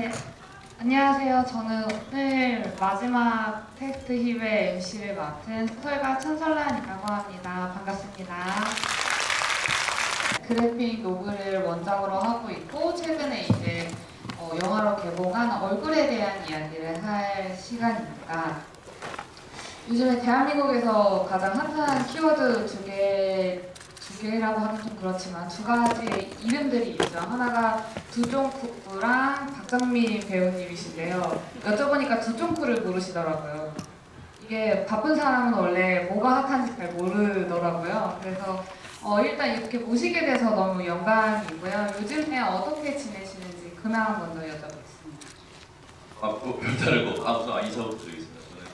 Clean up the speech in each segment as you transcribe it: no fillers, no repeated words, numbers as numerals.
네, 안녕하세요. 저는 오늘 마지막 테스트 힙의 MC를 맡은 소설가 천설란이라고 합니다. 반갑습니다. 그래픽 노블을 원작으로 하고 있고 최근에 이제 영화로 개봉한 얼굴에 대한 이야기를 할 시간입니다. 요즘에 대한민국에서 가장 핫한 키워드 두 개라고 하면 좀 그렇지만 두 가지 이름들이 있죠. 하나가 두종쿠랑 박정민 배우님이신데요. 여쭤보니까 두종쿠를 모르시더라고요. 이게 바쁜 사람은 원래 뭐가 핫한지 잘 모르더라고요. 그래서 일단 이렇게 모시게 돼서 너무 영광이고요. 요즘에 어떻게 지내시는지 근황 먼저 여쭤보겠습니다. 뭐 별다를 거 우선 인사부터 드리겠습니다. 저는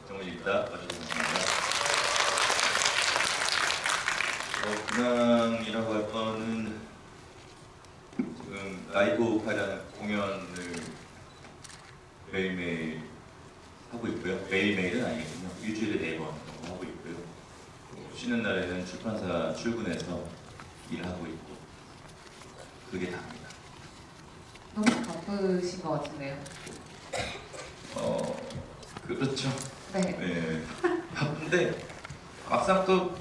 박정민입니다. 와주셔서 감사합니다. 근황이라고 할 거는 지금 라이브 파이라는 공연을 매일매일 하고 있고요. 매일매일은 아니거든요. 일주일에 4번 정도 하고 있고요. 쉬는 날에는 출판사 출근해서 일하고 있고 그게 다입니다. 너무 바쁘신 것 같은데요. 그렇죠. 네. 네. 바쁜데 막상 또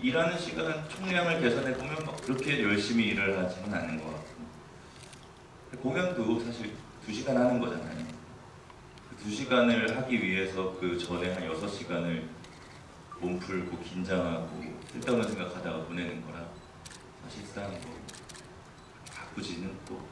일하는 시간 총량을 계산해 보면 막 그렇게 열심히 일을 하지는 않는 것 같고 공연도 사실 2시간 하는 거잖아요. 그 2시간을 하기 위해서 그 전에 한 6시간을 몸 풀고 긴장하고 쓸데없는 생각하다가 보내는 거라 사실상 뭐 바쁘지는 또 않아요.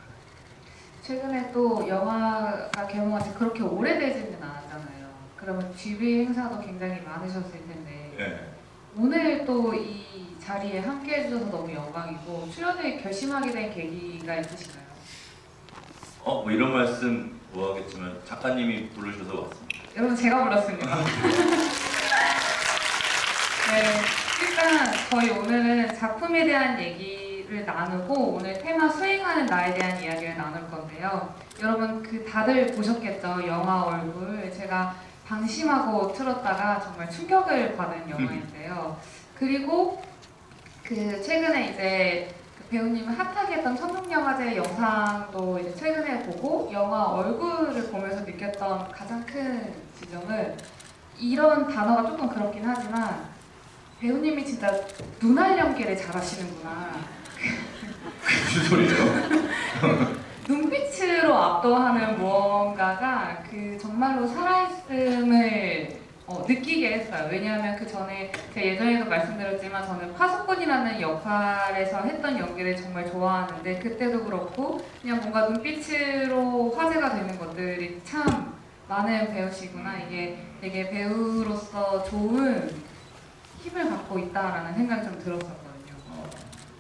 최근에 또 영화가 개봉한 지 그렇게 오래되지는 않았잖아요. 그러면 뮤비 행사도 굉장히 많으셨을 텐데 네. 오늘 또 이 자리에 함께 해주셔서 너무 영광이고 출연을 결심하게 된 계기가 있으신가요? 뭐 이런 말씀 뭐 하겠지만 작가님이 부르셔서 왔습니다. 여러분 제가 불렀습니다. 네, 일단 저희 오늘은 작품에 대한 얘기를 나누고 오늘 테마 수행하는 나에 대한 이야기를 나눌 건데요. 여러분 다들 보셨겠죠? 영화 얼굴. 제가 방심하고 틀었다가 정말 충격을 받은 영화인데요. 그리고 최근에 이제 배우님은 핫하게 했던 청룡영화제 영상도 이제 최근에 보고 영화 얼굴을 보면서 느꼈던 가장 큰 지점은 이런 단어가 조금 그렇긴 하지만 배우님이 진짜 눈알 연기를 잘하시는구나. 무슨 소리예요? 눈빛으로 압도하는 무언가가 정말로 살아있음을 느끼게 했어요. 왜냐하면 그 전에 제가 예전에도 말씀드렸지만 저는 파수꾼이라는 역할에서 했던 연기를 정말 좋아하는데 그때도 그렇고 그냥 뭔가 눈빛으로 화제가 되는 것들이 참 많은 배우시구나. 이게 되게 배우로서 좋은 힘을 갖고 있다라는 생각이 좀 들었었거든요.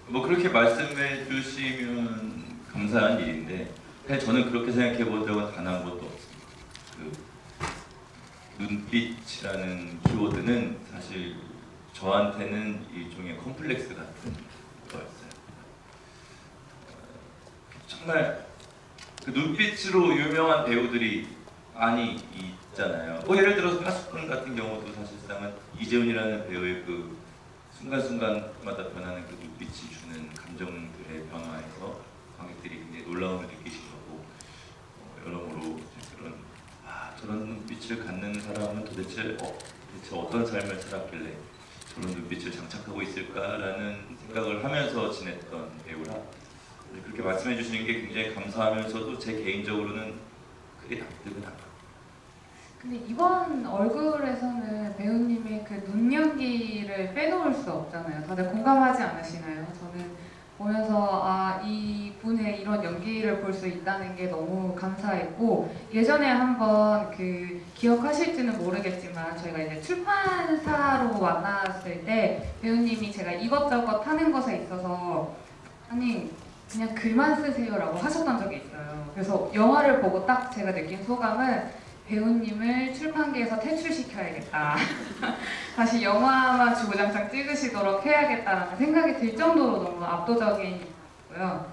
뭐 그렇게 말씀해 주시면 감사한 일인데 사실 저는 그렇게 생각해 본 적은 단 한 번도 없습니다. 눈빛이라는 키워드는 사실 저한테는 일종의 컴플렉스 같은 거였어요. 정말 그 눈빛으로 유명한 배우들이 많이 있잖아요. 예를 들어서 파수꾼 같은 경우도 사실상은 이재훈이라는 배우의 그 순간순간마다 변하는 그 눈빛이 주는 감정들의 변화에서 관객들이 굉장히 놀라움을 느끼신 거고 여러모로 그런 저런 눈빛을 갖는 사람은 도대체 어떤 삶을 살았길래 저런 눈빛을 장착하고 있을까라는 생각을 하면서 지냈던 배우라 그렇게 말씀해 주시는 게 굉장히 감사하면서도 제 개인적으로는 크게 납득은 안 가요. 근데 이번 얼굴에서는 배우님의 그 눈 연기를 빼놓을 수 없잖아요. 다들 공감하지 않으시나요? 저는 보면서 이분의 이런 연기를 볼 수 있다는 게 너무 감사했고 예전에 한번 기억하실지는 모르겠지만 저희가 이제 출판사로 만났을 때 배우님이 제가 이것저것 하는 것에 있어서 아니 그냥 글만 쓰세요라고 하셨던 적이 있어요. 그래서 영화를 보고 딱 제가 느낀 소감은 배우님을 출판계에서 퇴출시켜야겠다. 다시 영화만 주구장창 찍으시도록 해야겠다라는 생각이 들 정도로 너무 압도적이고요.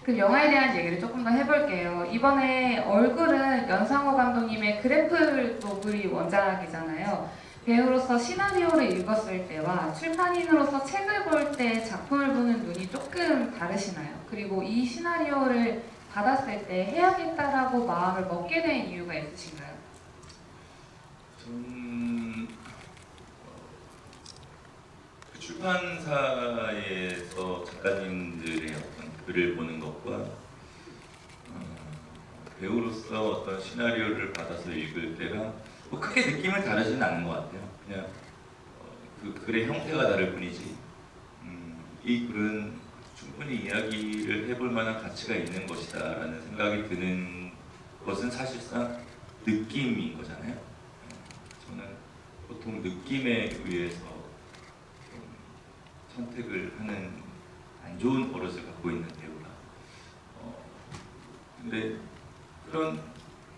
그 영화에 대한 얘기를 조금 더 해볼게요. 이번에 얼굴은 연상호 감독님의 그래플 노블이 원작이잖아요. 배우로서 시나리오를 읽었을 때와 출판인으로서 책을 볼 때 작품을 보는 눈이 조금 다르시나요? 그리고 이 시나리오를 받았을 때 해야겠다라고 마음을 먹게 된 이유가 있으신가요? 저는 그 출판사에서 작가님들의 어떤 글을 보는 것과 배우로서 어떤 시나리오를 받아서 읽을 때랑 뭐 크게 느낌을 다르지는 않은 것 같아요. 그냥 그 글의 형태가 다를 뿐이지 이 글은 충분히 이야기를 해볼 만한 가치가 있는 것이다 라는 생각이 드는 것은 사실상 느낌인 거잖아요. 저는 보통 느낌에 의해서 선택을 하는 안 좋은 버릇을 갖고 있는 배우라. 근데 그런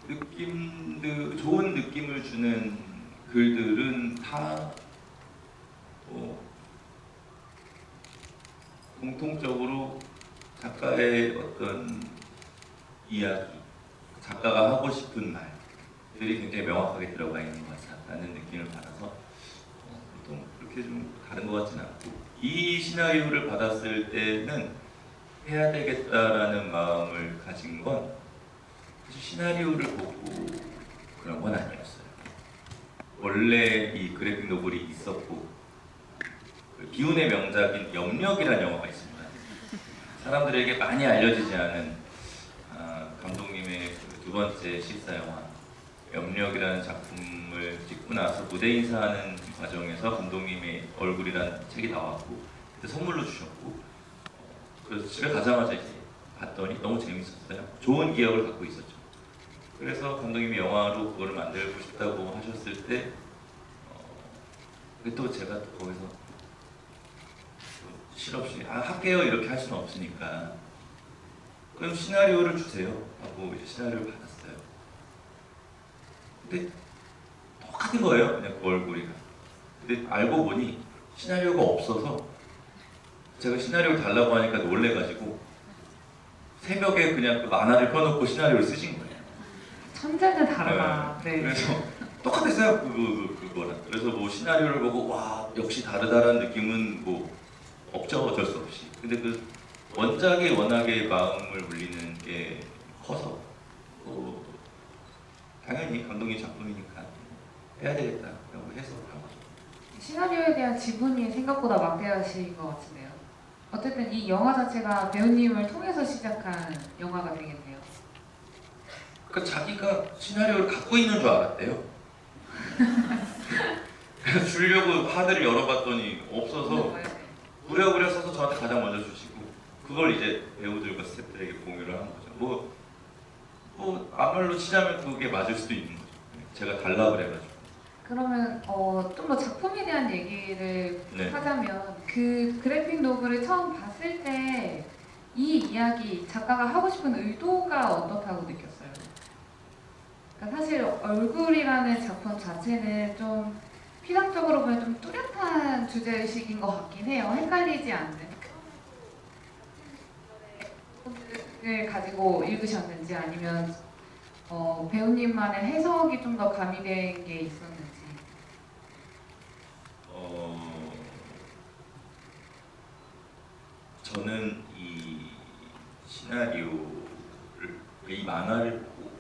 느낌들, 좋은 느낌을 주는 글들은 다 공통적으로 작가의 어떤 이야기, 작가가 하고 싶은 말들이 굉장히 명확하게 들어가 있는 것 같다는 느낌을 받아서 보통 그렇게 좀 다른 것 같지는 않고, 이 시나리오를 받았을 때는 해야 되겠다라는 마음을 가진 건 사실 시나리오를 보고 그런 건 아니었어요. 원래 이 그래픽 노블이 있었고, 그 기훈의 명작인 염력이라는 영화가 있습니다. 사람들에게 많이 알려지지 않은 감독님의 그 두 번째 실사 영화 염력이라는 작품을 찍고 나서 무대 인사하는 과정에서 감독님의 얼굴이라는 책이 나왔고 그때 선물로 주셨고, 그래서 집에 가자마자 이제 봤더니 너무 재밌었어요. 좋은 기억을 갖고 있었죠. 그래서 감독님이 영화로 그거를 만들고 싶다고 하셨을 때 또 제가 또 거기서 실없이 할게요 이렇게 할 수는 없으니까 그럼 시나리오를 주세요 하고 이제 시나리오를 받았어요. 근데 똑같은 거예요, 그냥 그 얼굴이랑. 근데 알고 보니 시나리오가 없어서 제가 시나리오를 달라고 하니까 놀래가지고 새벽에 그냥 그 만화를 펴놓고 시나리오를 쓰신 거예요. 천재는 다르다. 네. 그래서 똑같았어요, 그거랑. 그래서 뭐 시나리오를 보고 와 역시 다르다라는 느낌은 뭐 없죠, 어쩔 수 없이. 근데 그 원작이 워낙에 마음을 울리는 게 커서 당연히 감독님 작품이니까 해야 되겠다라고 해서 한 거죠. 시나리오에 대한 지분이 생각보다 막대하신 것 같은데요. 어쨌든 이 영화 자체가 배우님을 통해서 시작한 영화가 되겠네요. 그러니까 자기가 시나리오를 갖고 있는 줄 알았대요. 그래서 주려고 하드를 열어봤더니 없어서 부랴부랴 써서 저한테 가장 먼저 주시고, 그걸 이제 배우들과 스태프들에게 공유를 한 거죠. 뭐 아말로 치자면 그게 맞을 수도 있는 거죠. 제가 달라 그래가지고. 그러면 좀 더 작품에 대한 얘기를 네. 하자면 그 그래픽 노블을 처음 봤을 때 이 이야기 작가가 하고 싶은 의도가 어떻다고 느꼈어요? 그러니까 사실 얼굴이라는 작품 자체는 좀 피상적으로 보면 좀 뚜렷한 주제의식인 것 같긴 해요. 헷갈리지 않는. 을 가지고 읽으셨는지 아니면 배우님만의 해석이 좀 더 가미된 게 있었는지. 저는 이 시나리오를, 이 만화를 보고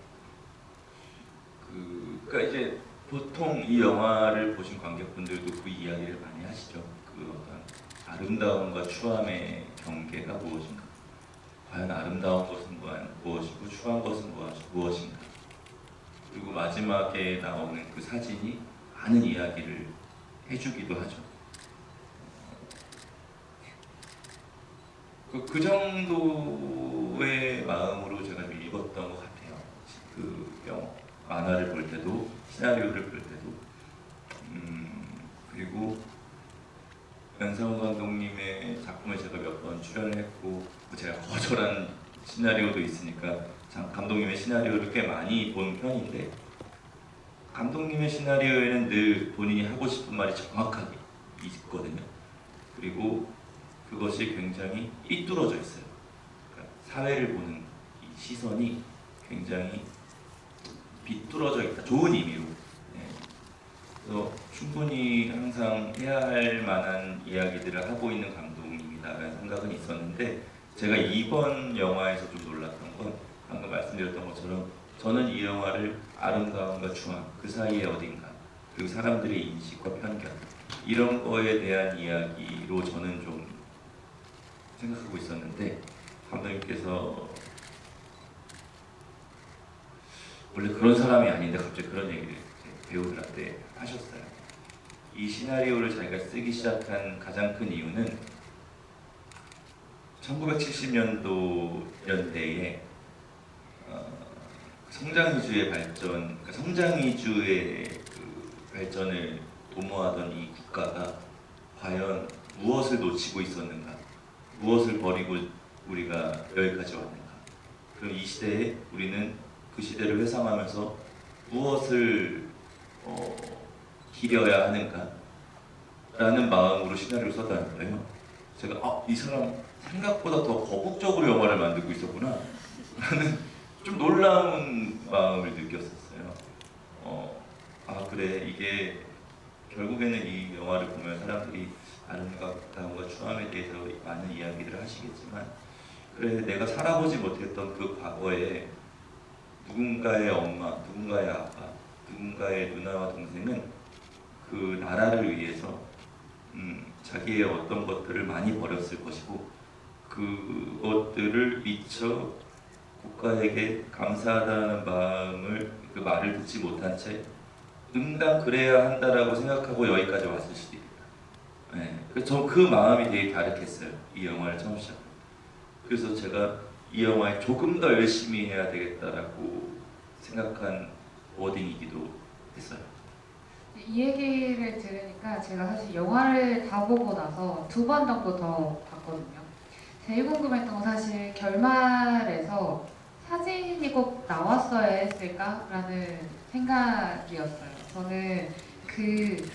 그러니까 이제 보통 이 영화를 보신 관객분들도 그 이야기를 많이 하시죠. 그 어떤 아름다움과 추함의 경계가 무엇인가? 과연 아름다운 것은 무엇이고 추한 것은 무엇인가? 그리고 마지막에 나오는 그 사진이 많은 이야기를 해주기도 하죠. 그 정도의 마음으로 제가 좀 읽었던 것 같아요. 그 만화를 볼 때도, 시나리오를 볼 때도. 그리고 연상호 감독님의 작품에 제가 몇 번 출연을 했고, 제가 거절한 시나리오도 있으니까 감독님의 시나리오를 꽤 많이 본 편인데, 감독님의 시나리오에는 늘 본인이 하고 싶은 말이 정확하게 있거든요. 그리고 그것이 굉장히 삐뚤어져 있어요. 그러니까 사회를 보는 이 시선이 굉장히 비뚤어져 있다. 좋은 의미로. 네. 그래서 충분히 항상 해야 할 만한 이야기들을 하고 있는 감독님이다라는 생각은 있었는데, 제가 이번 영화에서 좀 놀랐던 건 말씀드렸던 것처럼 저는 이 영화를 아름다움과 중앙 그 사이에 어딘가 그리고 사람들의 인식과 편견 이런 거에 대한 이야기로 저는 좀 생각하고 있었는데 감독님께서 원래 그런 사람이 아닌데 갑자기 그런 얘기를 배우들한테 하셨어요. 이 시나리오를 자기가 쓰기 시작한 가장 큰 이유는 1970년대에 성장위주의 발전, 그러니까 성장위주의 그 발전을 도모하던 이 국가가 과연 무엇을 놓치고 있었는가, 무엇을 버리고 우리가 여기까지 왔는가. 그럼 이 시대에 우리는 그 시대를 회상하면서 무엇을 기려야 하는가 라는 마음으로 시나리오를 썼다는 거예요. 제가 이 사람 생각보다 더 거북적으로 영화를 만들고 있었구나 라는 좀 놀라운 마음을 느꼈었어요. 그래 이게 결국에는 이 영화를 보면 사람들이 아름다움과 추함에 대해서 많은 이야기들을 하시겠지만 그래 내가 살아보지 못했던 그 과거에 누군가의 엄마, 누군가의 아빠, 누군가의 누나와 동생은 그 나라를 위해서 자기의 어떤 것들을 많이 버렸을 것이고 그것들을 미처 국가에게 감사하다는 마음을 그 말을 듣지 못한 채 응당 그래야 한다라고 생각하고 여기까지 왔을 수도 있다. 네, 저 그 마음이 되게 다르겠어요. 이 영화를 처음 시작. 그래서 제가 이 영화에 조금 더 열심히 해야 되겠다라고 생각한 워딩이기도 했어요. 이 얘기를 들으니까 제가 사실 영화를 다 보고 나서 2번 정도 더 봤거든요. 제일 궁금했던 건 사실 결말에서 사진이 꼭 나왔어야 했을까라는 생각이었어요. 저는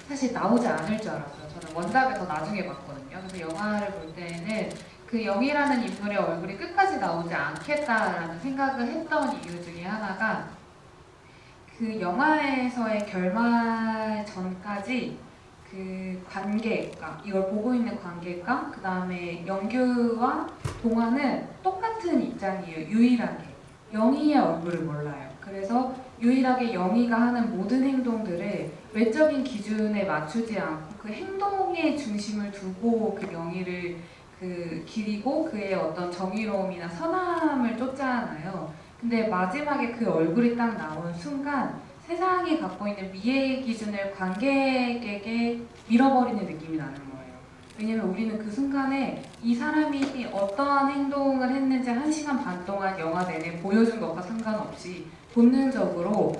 사실 나오지 않을 줄 알았어요. 저는 원작을 더 나중에 봤거든요. 그래서 영화를 볼 때는 그 영희라는 인물의 얼굴이 끝까지 나오지 않겠다라는 생각을 했던 이유 중에 하나가 그 영화에서의 결말 전까지 그 관객과 이걸 보고 있는 관객과 그 다음에 영규와 동화는 똑같은 입장이에요. 유일하게 영희의 얼굴을 몰라요. 그래서 유일하게 영희가 하는 모든 행동들을 외적인 기준에 맞추지 않고 그 행동의 중심을 두고 그 영희를 기리고 그의 어떤 정의로움이나 선함을 쫓잖아요. 근데 마지막에 그 얼굴이 딱 나온 순간 세상이 갖고 있는 미의 기준을 관객에게 밀어버리는 느낌이 나는 거예요. 왜냐면 우리는 그 순간에 이 사람이 어떠한 행동을 했는지 1시간 반 동안 영화 내내 보여준 것과 상관없이 본능적으로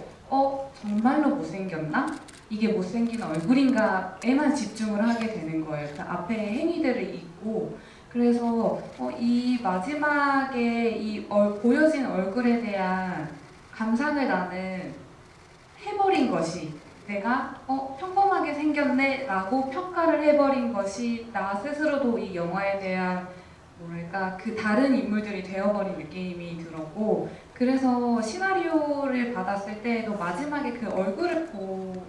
정말로 못생겼나? 이게 못생긴 얼굴인가에만 집중을 하게 되는 거예요. 그 앞에 행위들을 잊고 그래서 이 마지막에 보여진 얼굴에 대한 감상을 나는 해버린 것이 내가 평범하게 생겼네 라고 평가를 해버린 것이 나 스스로도 이 영화에 대한 뭐랄까 그 다른 인물들이 되어버린 느낌이 들었고 그래서 시나리오를 받았을 때도 마지막에 그 얼굴을 보고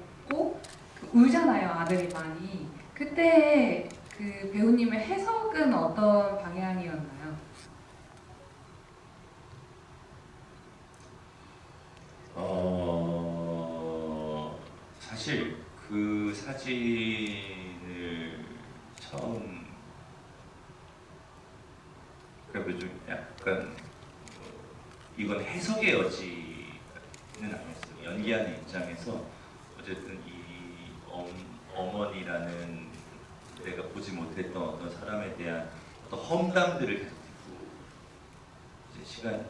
울잖아요 아들이 많이 그때 그 배우님의 해석은 어떤 방향이었나요? 사실 그 사진을 처음 그러니까 좀 약간 이건 해석의 여지는 아니었어요. 연기하는 입장에서 어쨌든 이 어머니라는 내가 보지 못했던 어떤 사람에 대한 어떤 험담들을 계속 듣고 이제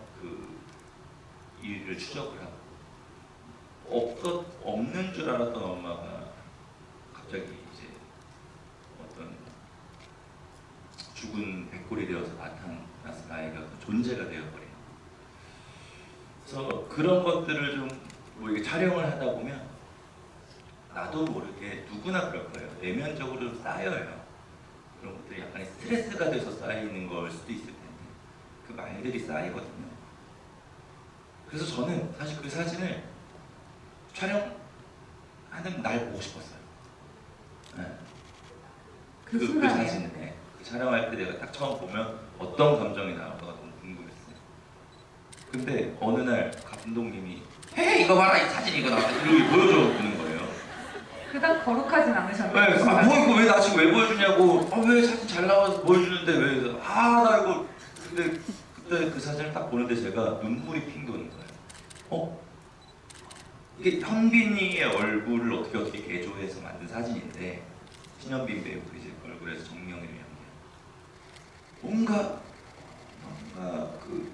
일을 추적을 하고 없는 줄 알았던 엄마가 갑자기 이제 어떤 죽은 백골이 되어서 나타나서 나에게 어떤 존재가 되어버린. 그래서 그런 것들을 좀 뭐 이게 촬영을 하다 보면 나도 모르게 누구나 그럴 거예요. 내면적으로 쌓여요. 그런 것들이 약간의 스트레스가 돼서 쌓이는 걸 수도 있을 텐데 그 말들이 쌓이거든요. 그래서 저는 사실 그 사진을 촬영하는 날 보고 싶었어요. 네. 그 그 순간에 사진을 그 촬영할 때 내가 딱 처음 보면 어떤 감정이 나올까 너무 궁금했어요. 근데 어느 날 감독님이 헤 이거 봐라 이 사진 이거 나왔다 이렇게 보여줘 주는 거예요. 그닥 거룩하진 네, 않으셨나요? 뭐 이거 왜 나 지금 왜 보여주냐고. 왜 사진 잘 나와서 보여주는데 왜? 나 이거. 근데 그때 그 사진을 딱 보는데 제가 눈물이 핑 도는 거예요. 이게 현빈이의 얼굴을 어떻게 개조해서 만든 사진인데 신현빈 배우 이제 얼굴에서 정명이를 연기한. 뭔가 그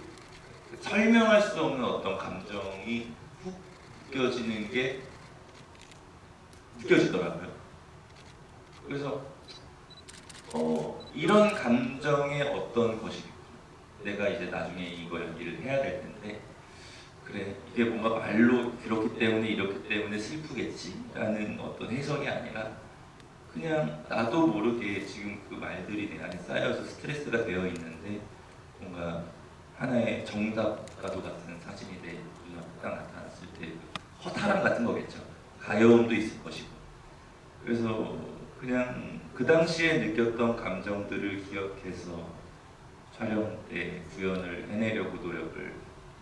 설명할 수 없는 어떤 감정이 훅 느껴지는 게 느껴지더라고요. 그래서 이런 감정의 어떤 것이 내가 이제 나중에 이거 연기를 해야 될 텐데 그래 이게 뭔가 말로 그렇기 때문에 이렇기 때문에 슬프겠지라는 어떤 해석이 아니라 그냥 나도 모르게 지금 그 말들이 내 안에 쌓여서 스트레스가 되어 있는데 뭔가 하나의 정답과도 같은 사진이 내 눈앞에 딱 나타났을 때 허탈함 같은 거겠죠. 가여움도 있을 것이고. 그래서 그냥 그 당시에 느꼈던 감정들을 기억해서 촬영 때 구현을 해내려고 노력을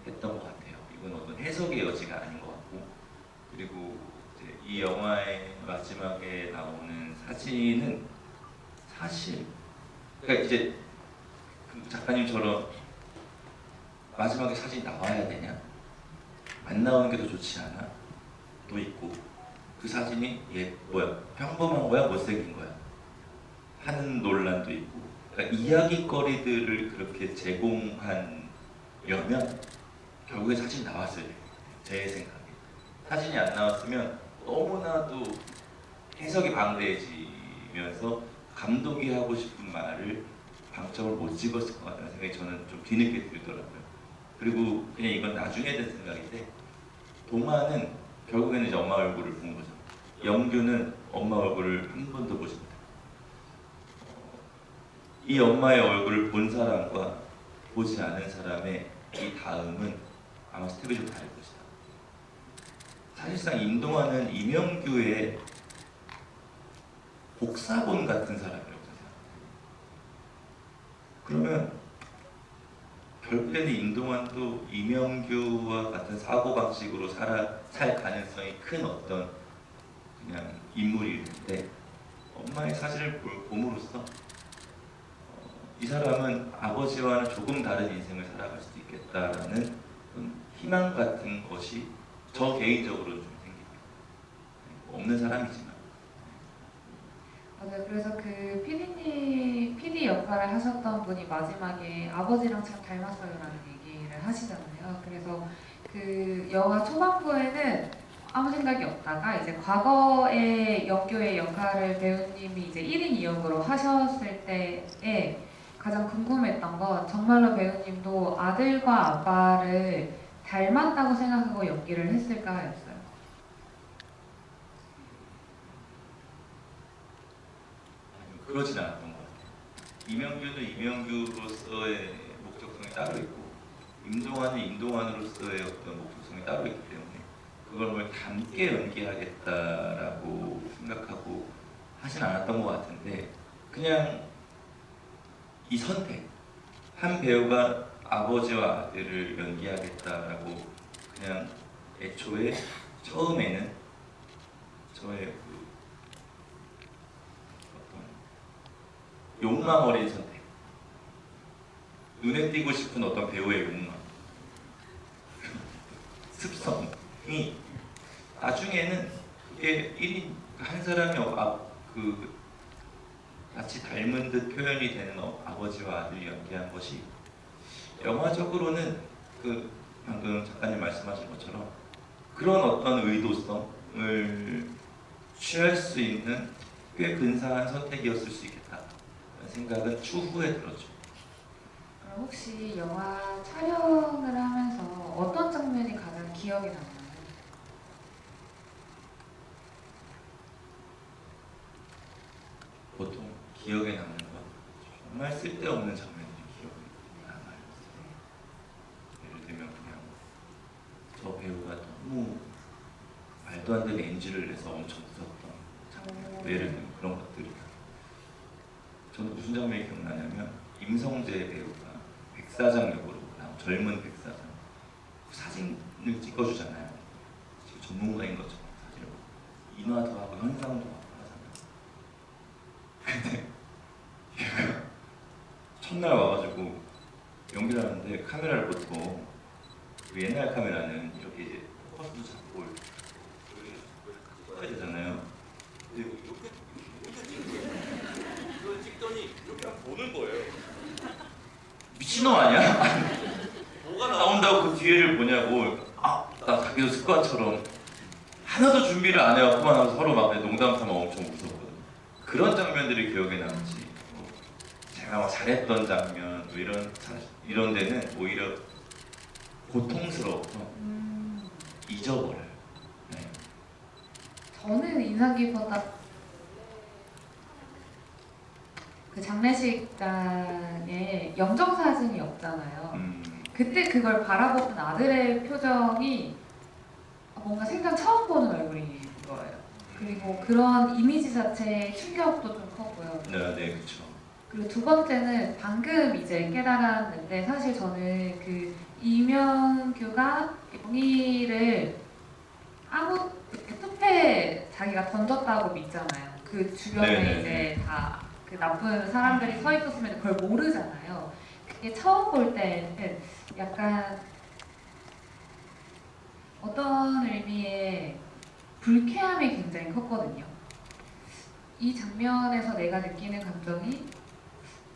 했던 것 같아요. 이건 어떤 해석의 여지가 아닌 것 같고, 그리고 이제 이 영화의 마지막에 나오는 사진은 사실 그러니까 이제 그 작가님처럼 마지막에 사진이 나와야 되냐? 안 나오는 게 더 좋지 않아? 또 있고 그 사진이 평범한 거야? 못생긴 거야? 하는 논란도 있고 그러니까 이야기거리들을 그렇게 제공하려면 결국에 사진이 나왔어야 돼요. 제 생각에 사진이 안 나왔으면 너무나도 해석이 방대해지면서 감독이 하고 싶은 말을 방점을 못 찍었을 것 같다는 생각이 저는 좀 뒤늦게 들더라고요. 그리고 그냥 이건 나중에 든 생각인데 동화는 결국에는 이제 엄마 얼굴을 본 거죠. 영규는 엄마 얼굴을 한 번도 보지 못해요. 이 엄마의 얼굴을 본 사람과 보지 않은 사람의 이 다음은 아마 스텝이 좀 다를 것이다. 사실상 임동환은 이명규의 복사본 같은 사람이라고 생각해요. 그러면 결국에는 임동환도 이명규와 같은 사고방식으로 살 가능성이 큰 어떤 그냥 인물이었는데 엄마의 사진을 봄으로써 이 사람은 아버지와는 조금 다른 인생을 살아갈 수도 있겠다라는 희망 같은 것이 저 개인적으로는 좀 생깁니다. 없는 사람이지만. 맞아요. 그래서 그 PD 역할을 하셨던 분이 마지막에 아버지랑 참 닮았어요라는 얘기를 하시잖아요. 그래서 그 영화 초반부에는 아무 생각이 없다가 이제 과거의 영규의 역할을 배우님이 이제 1인 2역으로 하셨을 때에 가장 궁금했던 건 정말로 배우님도 아들과 아빠를 닮았다고 생각하고 연기를 했을까였어요. 그러진 않았던 것 같아요. 이명규는 이명규로서의 목적성이 따로 있고 임동환은 임동환으로서의 어떤 목적성이 따로 있기 때문에 그걸 뭘 함께 연기하겠다라고 생각하고 하진 않았던 것 같은데 그냥 이 선택 한 배우가 아버지와 아들을 연기하겠다라고 그냥 애초에 처음에는 저의 그 욕망 어린 선택, 눈에 띄고 싶은 어떤 배우의 욕망, 습성이 나중에는 그게 1인 한 사람이 같이 닮은 듯 표현이 되는 아버지와 아들이 연기한 것이 영화적으로는 그 방금 작가님 말씀하신 것처럼 그런 어떤 의도성을 취할 수 있는 꽤 근사한 선택이었을 수 있겠다. 생각은 추후에 들었죠. 그럼 혹시 영화 촬영을 하면서 어떤 장면이 가장 기억에 남나요? 보통 기억에 남는 건 정말 쓸데없는 장면들이 기억에 남아요. 예를 들면 그냥 저 배우가 너무 말도 안 되는 NG를 내서 엄청 웃었던 장면. 예를 들면 그런 것들이. 저는 무슨 장면이 기억나냐면 임성재 배우가 백사장 역으로 나온 젊은 백사장 사진을 찍어주잖아요. 지금 전문가인 것처럼 사진을 인화도 하고 현상도 하고 하잖아요. 근데 얘가 첫날 와가지고 연기를 하는데 카메라를 보통 그 옛날 카메라는 이렇게 이제 포커스도 잡고 찍어야 되잖아요. 근데 이렇게 찍더니 이렇게 보는 거예요. 미친놈 아니야? 뭐가 나온다고 그 뒤에를 보냐고. 나 자기도 습관처럼 하나도 준비를 안 해갖고만 서로 막 농담 삼아 엄청 웃었거든. 그런 장면들이 기억에 남지. 제가 막 잘했던 장면 뭐 이런 데는 오히려 고통스러워서 잊어버려요. 네. 저는 인상 깊었다. 그 장례식장에 영정사진이 없잖아요. 그때 그걸 바라보는 아들의 표정이 뭔가 생전 처음 보는 얼굴인 거예요. 그리고 그런 이미지 자체의 충격도 좀 컸고요. 네, 그렇죠. 그리고 두 번째는 방금 이제 깨달았는데 사실 저는 그 이명규가 영희를 아무 숲에 자기가 던졌다고 믿잖아요. 그 주변에 네네네. 이제 다 그 나쁜 사람들이 서 있었으면 그걸 모르잖아요. 그게 처음 볼 때는 약간 어떤 의미의 불쾌함이 굉장히 컸거든요. 이 장면에서 내가 느끼는 감정이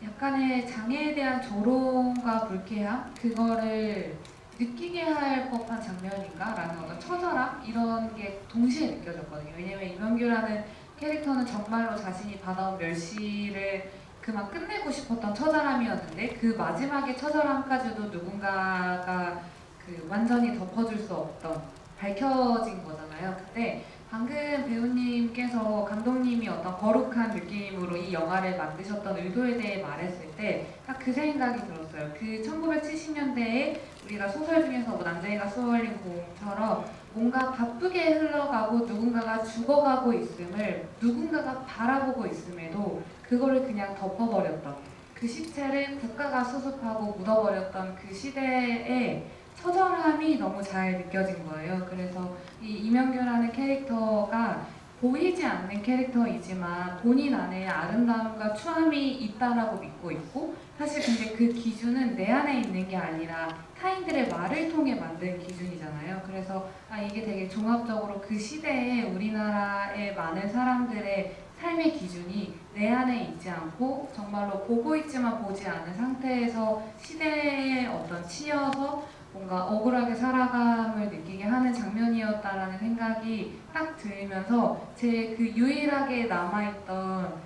약간의 장애에 대한 조롱과 불쾌함? 그거를 느끼게 할 법한 장면인가라는 어떤 처절함? 이런 게 동시에 느껴졌거든요. 왜냐면 이명규라는 캐릭터는 정말로 자신이 받아온 멸시를 그만 끝내고 싶었던 처절함이었는데 그 마지막에 처절함까지도 누군가가 그 완전히 덮어줄 수 없던 밝혀진 거잖아요. 근데 방금 배우님께서 감독님이 어떤 거룩한 느낌으로 이 영화를 만드셨던 의도에 대해 말했을 때 딱 그 생각이 들었어요. 그 1970년대에 우리가 소설 중에서 뭐 남자애가 쏘아올린 공처럼 뭔가 바쁘게 흘러가고 누군가가 죽어가고 있음을 누군가가 바라보고 있음에도 그거를 그냥 덮어버렸던 그 시체를 국가가 수습하고 묻어버렸던 그 시대의 처절함이 너무 잘 느껴진 거예요. 그래서 이 이명규라는 캐릭터가 보이지 않는 캐릭터이지만 본인 안에 아름다움과 추함이 있다라고 믿고 있고 사실 근데 그 기준은 내 안에 있는 게 아니라 타인들의 말을 통해 만든 기준이잖아요. 그래서 이게 되게 종합적으로 그 시대에 우리나라의 많은 사람들의 삶의 기준이 내 안에 있지 않고 정말로 보고 있지만 보지 않은 상태에서 시대에 어떤 치여서 뭔가 억울하게 살아감을 느끼게 하는 장면이었다라는 생각이 딱 들면서 제 그 유일하게 남아있던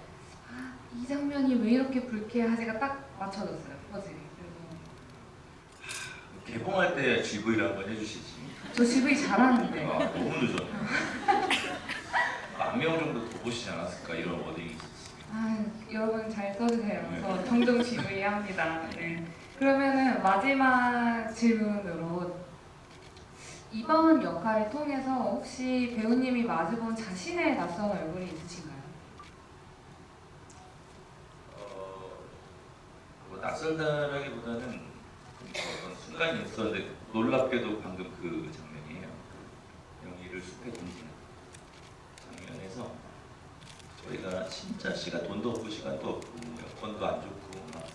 이 장면이 왜 이렇게 불쾌하지가 딱 맞춰졌어요. 퍼즐이. 개봉할 때 GV를 한번 해주시지. 저 GV 잘하는데. 너무 늦었네. 10,000명 정도 더 보시지 않았을까 이런 워딩이 있었어요. 여러분 잘 써주세요. 저 종종 GV 합니다. 네. 그러면은 마지막 질문으로 이번 역할을 통해서 혹시 배우님이 마주본 자신의 낯선 얼굴이 있으신가요? 뭐 낯설다라기보다는 어떤 순간이 있었는데 놀랍게도 방금 그 장면이에요. 영희를 숲에 던지는 장면에서 저희가 진짜 돈도 없고 시간도 없고 여건도 안 좋고 막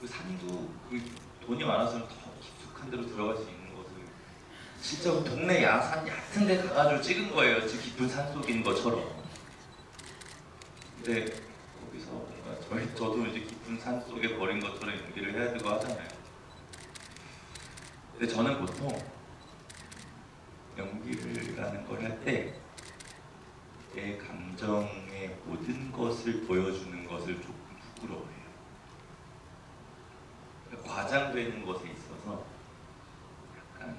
그 산도 그 돈이 많아서는 더 깊숙한 데로 들어갈 수 있는 것을 진짜 그 동네 야산 얕은 데 가가지고 찍은 거예요. 저 깊은 산 속인 것처럼. 근데 거기서 뭔가 저도 이제 깊은 산 속에 버린 것처럼 연기를 해야 되고 하잖아요. 근데 저는 보통 연기라는 걸 할 때 내 감정의 모든 것을 보여주는 것을 조금 부끄러워해요. 과장되는 것에 있어서 약간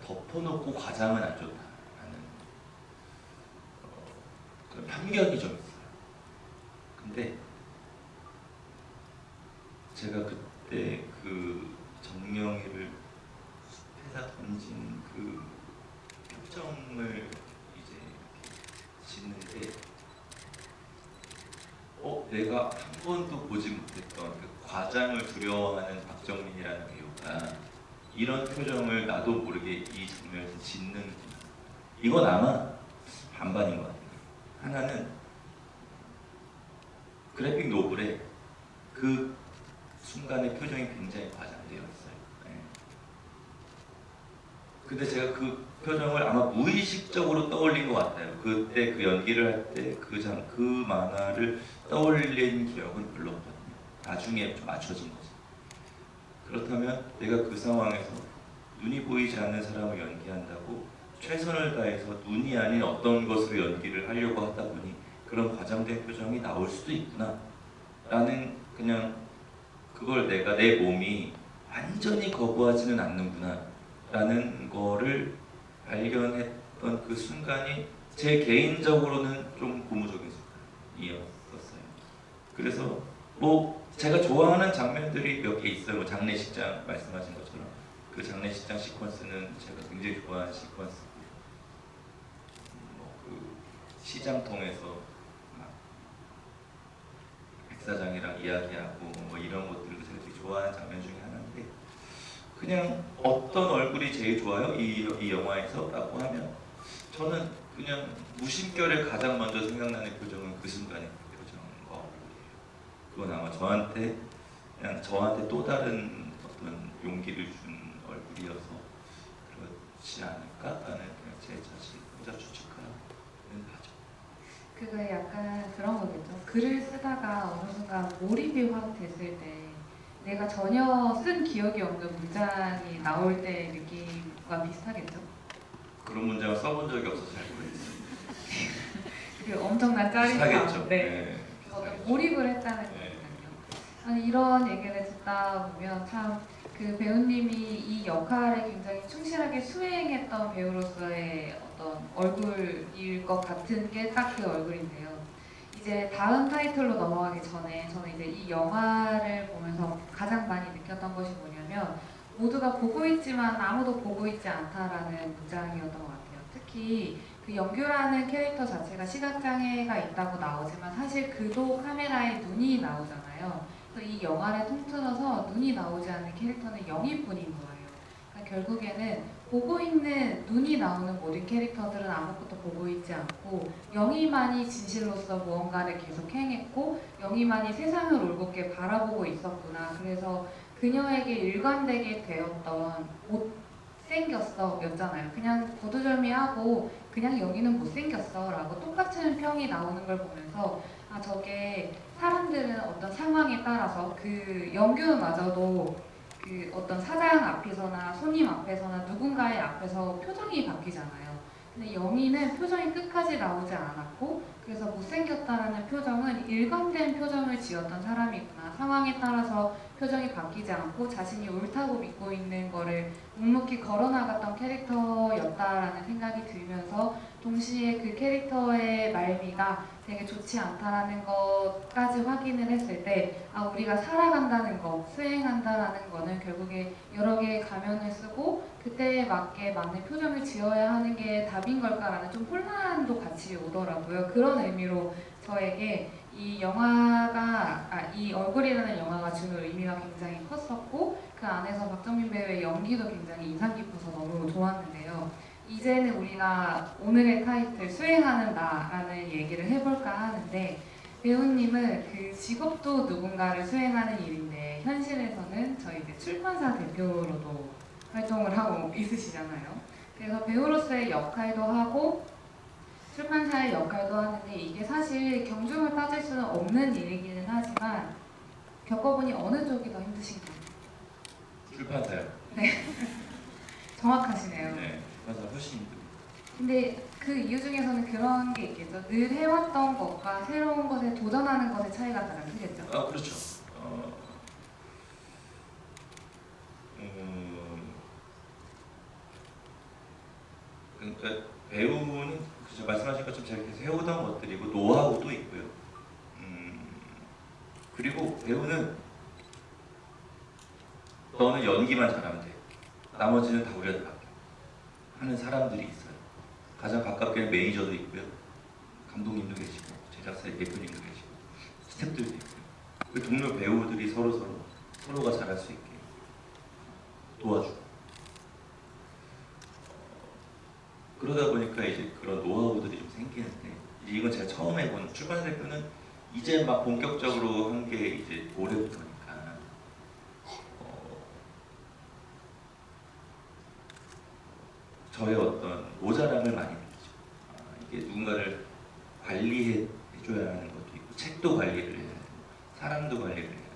덮어놓고 과장은 안 좋다라는 그런 편견이 좀 있어요. 근데 제가 그때 그 정명이를 숲에다 던진 그 표정을 이제 짓는데 내가 제가 한 번도 보지 못했던 그 과장을 두려워하는 박정민이라는 배우가 이런 표정을 나도 모르게 이 장면에서 짓는, 이건 아마 반반인 것 같아요. 하나는 그래픽 노블에 그 순간의 표정이 굉장히 과장되어 있어요. 네. 근데 제가 그 표정을 아마 무의식적으로 떠올린 것 같아요. 그때 그 연기를 할 때 그 만화를 떠올린 기억은 별로 없거든요. 나중에 좀 맞춰진 거죠. 그렇다면 내가 그 상황에서 눈이 보이지 않는 사람을 연기한다고 최선을 다해서 눈이 아닌 어떤 것으로 연기를 하려고 하다 보니 그런 과장된 표정이 나올 수도 있구나 라는, 그냥 그걸 내가 내 몸이 완전히 거부하지는 않는구나 라는 거를 발견했던 그 순간이 제 개인적으로는 좀 고무적인 순간이었어요. 그래서 뭐 제가 좋아하는 장면들이 몇 개 있어요. 뭐 장례식장 말씀하신 것처럼 그 장례식장 시퀀스는 제가 굉장히 좋아하는 시퀀스고, 그 시장통에서 막 백사장이랑 이야기하고 뭐 이런 것들도 제가 되게 좋아하는 장면 중에 하나인데, 그냥 어떤 얼굴이 제일 좋아요? 이 영화에서? 라고 하면 저는 그냥 무심결에 가장 먼저 생각나는 표정은 그 순간의 그 표정과 얼굴이에요. 그건 아마 저한테 또 다른 어떤 용기를 준 얼굴이어서 그렇지 않을까라는, 그냥 제 자신 혼자 추측하는 하죠. 그거 약간 그런 거겠죠. 글을 쓰다가 어느 순간 몰입이 확 됐을 때 내가 전혀 쓴 기억이 없는 문장이 나올 때 느낌과 비슷하겠죠. 그런 문장을 써본 적이 없어서 잘 모르겠어요. 그 엄청난 짜릿함. 비슷하겠죠. 네. 어떤 몰입을 했다는 네. 거니까요. 아니, 이런 얘기를 듣다 보면 참 그 배우님이 이 역할에 굉장히 충실하게 수행했던 배우로서의 어떤 얼굴일 것 같은 게 딱 그 얼굴인데요. 이제 다음 타이틀로 넘어가기 전에 저는 이제 이 영화를 보면서 가장 많이 느꼈던 것이 뭐냐면, 모두가 보고 있지만 아무도 보고 있지 않다라는 문장이었던 것 같아요. 특히 그 영규라는 캐릭터 자체가 시각장애가 있다고 나오지만 사실 그도 카메라에 눈이 나오잖아요. 그래서 이 영화를 통틀어서 눈이 나오지 않는 캐릭터는 영희뿐인 거예요. 그러니까 결국에는 보고 있는 눈이 나오는 모든 캐릭터들은 아무것도 보고 있지 않고 영희만이 진실로서 무언가를 계속 행했고 영희만이 세상을 올곧게 바라보고 있었구나. 그래서 그녀에게 일관되게 되었던 못생겼어 였잖아요. 그냥 거두절미하고 그냥 영희는 못생겼어 라고 똑같은 평이 나오는 걸 보면서, 아, 저게 사람들은 어떤 상황에 따라서 그 영규마저도 그 어떤 사장 앞에서나 손님 앞에서나 누군가의 앞에서 표정이 바뀌잖아요. 근데 영희는 표정이 끝까지 나오지 않았고, 그래서 못생겼다라는 표정은 일관된 표정을 지었던 사람이구나. 상황에 따라서 표정이 바뀌지 않고 자신이 옳다고 믿고 있는 거를 묵묵히 걸어나갔던 캐릭터였다라는 생각이 들면서, 동시에 그 캐릭터의 말미가 되게 좋지 않다라는 것까지 확인을 했을 때, 아, 우리가 살아간다는 거, 수행한다라는 거는 결국에 여러 개의 가면을 쓰고 그때에 맞게 맞는 표정을 지어야 하는 게 답인 걸까라는 좀 혼란도 같이 오더라고요. 그런 의미로 저에게 이 영화가, 이 얼굴이라는 영화가 주는 의미가 굉장히 컸었고, 그 안에서 박정민 배우의 연기도 굉장히 인상 깊어서 너무 좋았는데요. 이제는 우리가 오늘의 타이틀 수행하는 나라는 얘기를 해볼까 하는데, 배우님은 그 직업도 누군가를 수행하는 일인데 현실에서는 저희 이제 출판사 대표로도 활동을 하고 있으시잖아요. 그래서 배우로서의 역할도 하고 출판사의 역할도 하는데, 이게 사실 경중을 따질 수는 없는 일이기는 하지만 겪어보니 어느 쪽이 더 힘드신가요? 출판사요. 정확하시네요. 네, 출판사 훨씬 힘듭니다. 근데 그 이유 중에서는 그런 게 있겠죠. 늘 해왔던 것과 새로운 것에 도전하는 것의 차이가 가장 크겠죠. 아, 그렇죠. 그러니까 배우는 그죠, 말씀하신 것처럼 제가 계속 해오던 것들이고 노하우도 있고요. 그리고 배우는 너는 연기만 잘하면 돼. 나머지는 다 우리한테 맡겨. 하는 사람들이 있어요. 가장 가깝게는 매니저도 있고요. 감독님도 계시고 제작사의 대표님도 계시고 스태프들도 있고요. 그 동료 배우들이 서로가 잘할 수 있게 도와주고 그러다 보니까 이제 그런 노하우들이 좀 생기는데 이제 이건 제가 처음 해본 출판 대표는 이제 막 본격적으로 한 게 이제 올해부터니까 저의 어떤 모자람을 많이 느끼죠. 이게 누군가를 관리해 줘야 하는 것도 있고 책도 관리를 해야 되고 사람도 관리를 해야 되고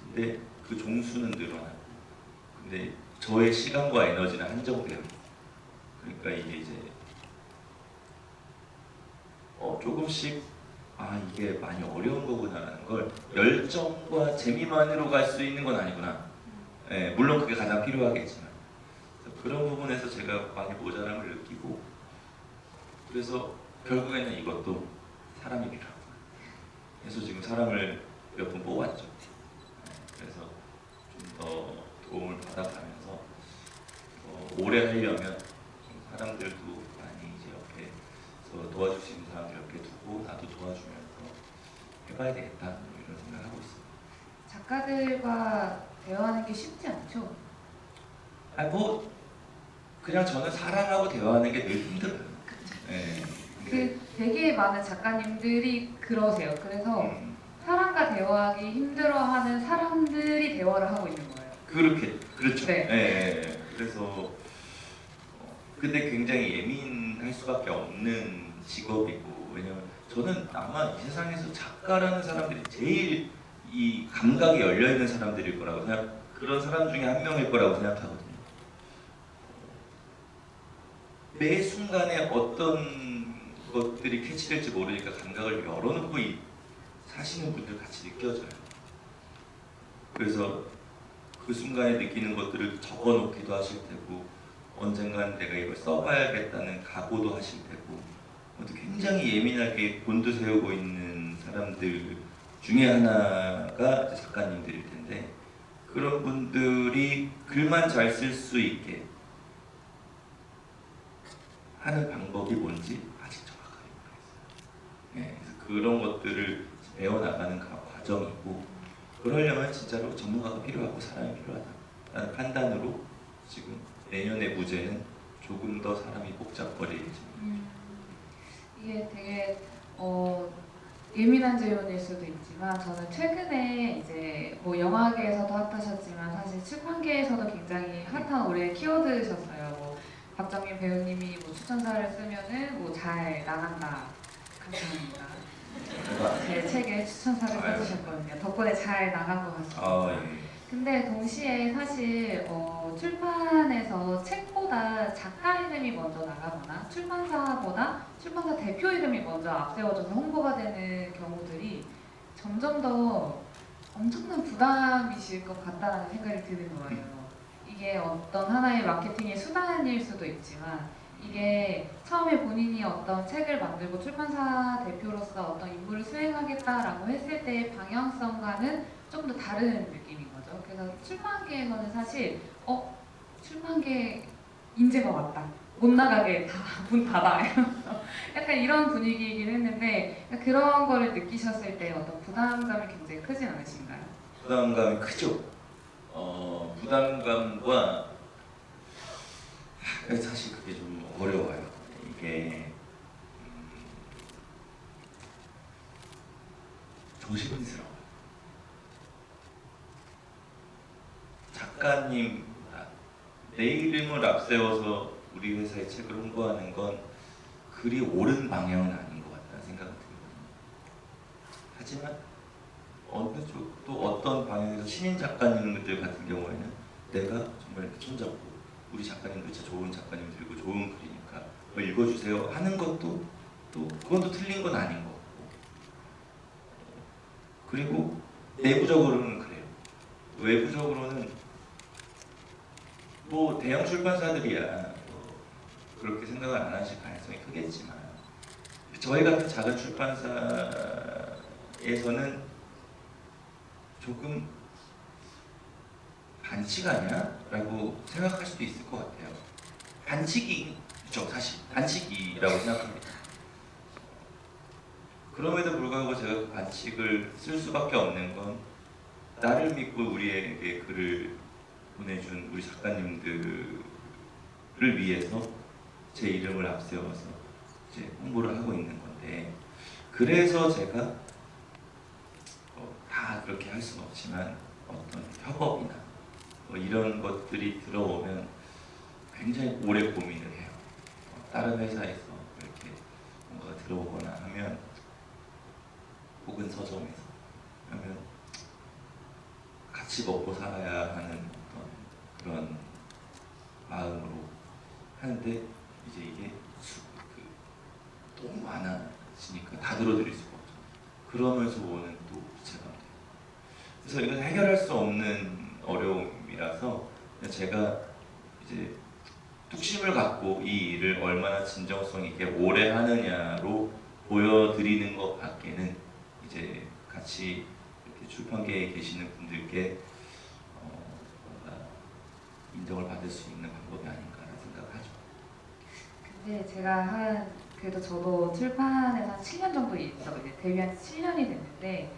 근데 그 종수는 늘어나고 근데 저의 시간과 에너지는 한정되어 있고 그러니까 이게 이제 조금씩 이게 많이 어려운 거구나라는 걸 열정과 재미만으로 갈 수 있는 건 아니구나. 예, 물론 그게 가장 필요하겠지만 그래서 그런 부분에서 제가 많이 모자람을 느끼고 그래서 결국에는 이것도 사람이 필요하구나. 그래서 지금 사람을 몇 분 뽑았죠. 그래서 좀 더 도움을 받아가면서 오래 하려면 사람들도 많이 이제 옆에서 도와줄 수 있는 사람들 옆에 두고 나도 도와주면서 해봐야 되겠다 이런 생각을 하고 있습니다. 작가들과 대화하는 게 쉽지 않죠? 뭐 그냥 저는 사람하고 대화하는 게 늘 힘들어요. 네. 그 되게 많은 작가님들이 그러세요. 그래서 사람과 대화하기 힘들어하는 사람들이 대화를 하고 있는 거예요. 그렇죠. 네. 네. 그래서 근데 굉장히 예민할 수밖에 없는 직업이고 왜냐면 저는 아마 이 세상에서 작가라는 사람들이 제일 이 감각이 열려 있는 사람들일 거라고 그런 사람 중에 한 명일 거라고 생각하거든요. 매 순간에 어떤 것들이 캐치될지 모르니까 감각을 열어놓고 사시는 분들 같이 느껴져요. 그래서 그 순간에 느끼는 것들을 적어놓기도 하실 테고 언젠간 내가 이걸 써봐야겠다는 각오도 하실 테고 굉장히 예민하게 곤두세우고 있는 사람들 중에 하나가 이제 작가님들일 텐데 그런 분들이 글만 잘 쓸 수 있게 하는 방법이 뭔지 아직 정확하게 모르겠어요. 네, 그래서 그런 것들을 배워나가는 과정이고 그러려면 진짜로 전문가가 필요하고 사람이 필요하다라는 판단으로 지금 내년의 무제는 조금 더 사람이 복잡거릴 예정입니다. 이게 되게 예민한 질문일 수도 있지만 저는 최근에 이제 뭐 영화계에서도 핫하셨지만 사실 출판계에서도 굉장히 핫한 올해 키워드셨어요. 뭐 박정민 배우님이 뭐 추천사를 쓰면은 뭐 잘 나간다. 감사합니다. 제 책에 추천사를 써주셨거든요. 덕분에 잘 나간 것 같습니다. 예. 근데 동시에 사실 출판에서 책보다 작가 이름이 먼저 나가거나 출판사보다 출판사 대표 이름이 먼저 앞세워져서 홍보가 되는 경우들이 점점 더 엄청난 부담이실 것 같다는 생각이 드는 거예요. 이게 어떤 하나의 마케팅의 수단일 수도 있지만 이게 처음에 본인이 어떤 책을 만들고 출판사 대표로서 어떤 임무를 수행하겠다라고 했을 때의 방향성과는 좀 더 다른 느낌인 거죠. 그래서 출판계에서는 사실 출판계 인재가 왔다. 못 나가게 문 닫아. 이러면서 약간 이런 분위기이긴 했는데 그런 거를 느끼셨을 때 어떤 부담감이 굉장히 크진 않으신가요? 부담감이 크죠. 부담감과 사실 그게 좀 어려워요. 이게 조심스러워요. 작가님 내 이름을 앞세워서 우리 회사의 책을 홍보하는 건 그리 옳은 방향은 아닌 것 같다는 생각이 들거든요. 하지만 어느 쪽 또 어떤 방향에서 신인 작가님들 같은 경우에는 내가 정말 이렇게 손잡고 우리 작가님들 진짜 좋은 작가님들이고 좋은 글이니까 읽어주세요 하는 것도 또 그건 또 틀린 건 아닌 것 같고 그리고 내부적으로는 그래요. 외부적으로는 뭐 대형 출판사들이야 그렇게 생각을 안 하실 가능성이 크겠지만 저희 같은 작은 출판사에서는 조금 반칙 아니야? 라고 생각할 수도 있을 것 같아요. 반칙이죠, 사실. 반칙이라고 생각합니다. 그럼에도 불구하고 제가 반칙을 쓸 수밖에 없는 건 나를 믿고 우리에게 글을 보내준 우리 작가님들을 위해서 제 이름을 앞세워서 이제 홍보를 하고 있는 건데, 그래서 제가 다 그렇게 할 수는 없지만 어떤 협업이나 뭐 이런 것들이 들어오면 굉장히 오래 고민을 해요. 다른 회사에서 이렇게 뭔가가 들어오거나 하면, 혹은 서점에서 하면 같이 먹고 살아야 하는 어떤 그런 마음으로 하는데, 이제 이게 너무 많아지니까 다 들어드릴 수가 없죠. 그러면서 오는 또 부채감들. 그래서 이건 해결할 수 없는 어려움이라서 제가 이제 뚝심을 갖고 이 일을 얼마나 진정성 있게 오래 하느냐로 보여드리는 것 밖에는 이제 같이 이렇게 출판계에 계시는 분들께 뭔가 인정을 받을 수 있는 방법이 아닌가라는 생각을 하죠. 근데 제가 그래도 저도 출판에서 한 7년 정도 있다고, 이제 데뷔한 지 7년이 됐는데,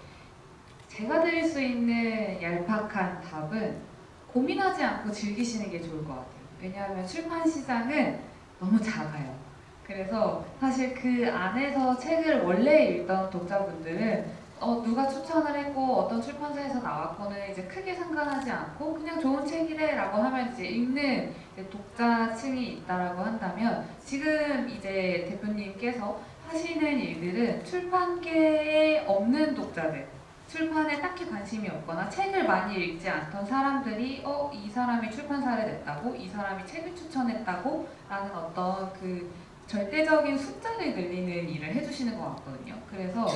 제가 드릴 수 있는 얄팍한 답은 고민하지 않고 즐기시는 게 좋을 것 같아요. 왜냐하면 출판 시장은 너무 작아요. 그래서 사실 그 안에서 책을 원래 읽던 독자분들은 누가 추천을 했고 어떤 출판사에서 나왔고는 이제 크게 상관하지 않고 그냥 좋은 책이래 라고 하면 이제 읽는 이제 독자층이 있다라고 한다면, 지금 이제 대표님께서 하시는 일들은 출판계에 없는 독자들, 출판에 딱히 관심이 없거나 책을 많이 읽지 않던 사람들이 이 사람이 출판사를 냈다고, 이 사람이 책을 추천했다고 라는 어떤 그 절대적인 숫자를 늘리는 일을 해주시는 것 같거든요. 그래서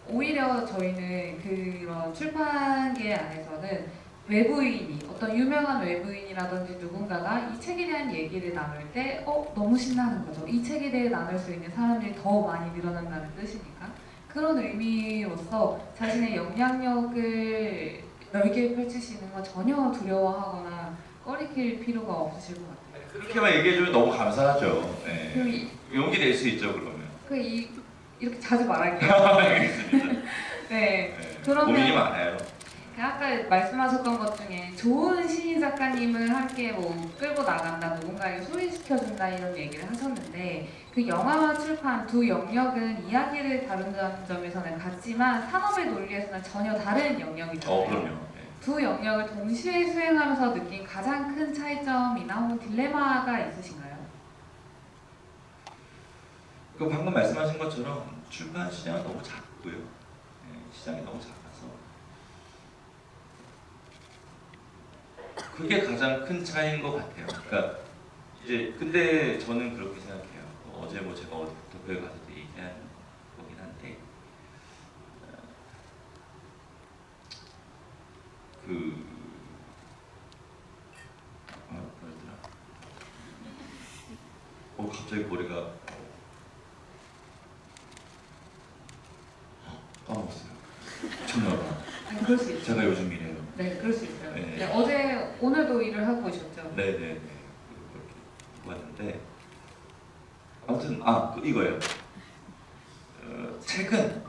오히려 저희는 그런 출판계 안에서는 외부인이, 어떤 유명한 외부인이라든지 누군가가 이 책에 대한 얘기를 나눌 때 너무 신나는 거죠. 이 책에 대해 나눌 수 있는 사람들이 더 많이 늘어난다는 뜻이니까. 그런 의미로서 자신의 영향력을 넓게 펼치시는 건 전혀 두려워하거나 꺼리킬 필요가 없으실 것 같아요. 그렇게만 얘기해주면 너무 감사하죠. 네. 용기 낼 수 있죠, 그러면. 이렇게 자주 말할게요. 알겠습니다. 네. 네. 그러면 고민이 많아요. 아까 말씀하셨던 것 중에 좋은 시인 작가님을 함께 뭐 끌고 나간다, 누군가에게 소개시켜준다 이런 얘기를 하셨는데, 그 영화와 출판 두 영역은 이야기를 다룬다는 점에서는 같지만 산업의 논리에서는 전혀 다른 영역이잖아요. 그럼요. 네. 두 영역을 동시에 수행하면서 느낀 가장 큰 차이점이나 혹은 딜레마가 있으신가요? 그 방금 말씀하신 것처럼 출판 시장은 너무 작고요. 네, 시장이 너무 작아서 그게 가장 큰 차이인 것 같아요. 그러니까 이제 근데 저는 그렇게 생각해요. 어제 뭐 제가 어디 도쿄에 가서도 얘기한 거긴 한데, 뭐였더라? 갑자기 머리가 까먹었어요. 정말. 아니, 그럴 수 있죠. 제가 요즘 이래요. 네, 그럴 수 있어요. 네. 네, 오늘도 일을 하고 오셨죠? 네네네. 그렇게 왔는데 아무튼 이거예요. 책은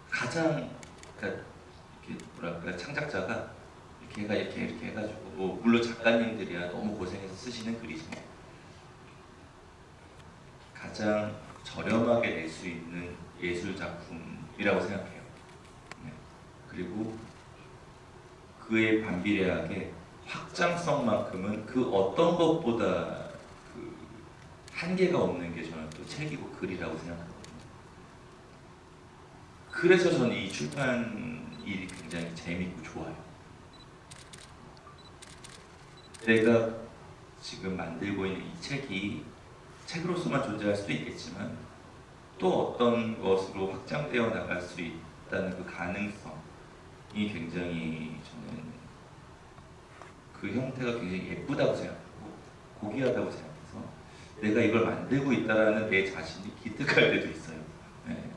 가장, 그러니까 이렇게 뭐랄까, 창작자가 이렇게 해가지고 물론 작가님들이야 너무 고생해서 쓰시는 글이지만 가장 저렴하게 낼 수 있는 예술 작품이라고 생각해요. 네. 그리고 그에 반비례하게 확장성만큼은 그 어떤 것보다 그 한계가 없는 게 저는 또 책이고 글이라고 생각하거든요. 그래서 저는 이 출판 일이 굉장히 재밌고 좋아요. 내가 지금 만들고 있는 이 책이 책으로서만 존재할 수도 있겠지만 또 어떤 것으로 확장되어 나갈 수 있다는 그 가능성이 굉장히, 저는 그 형태가 굉장히 예쁘다고 생각하고 고귀하다고 생각해서 내가 이걸 만들고 있다라는 내 자신이 기특할 때도 있어요. 네.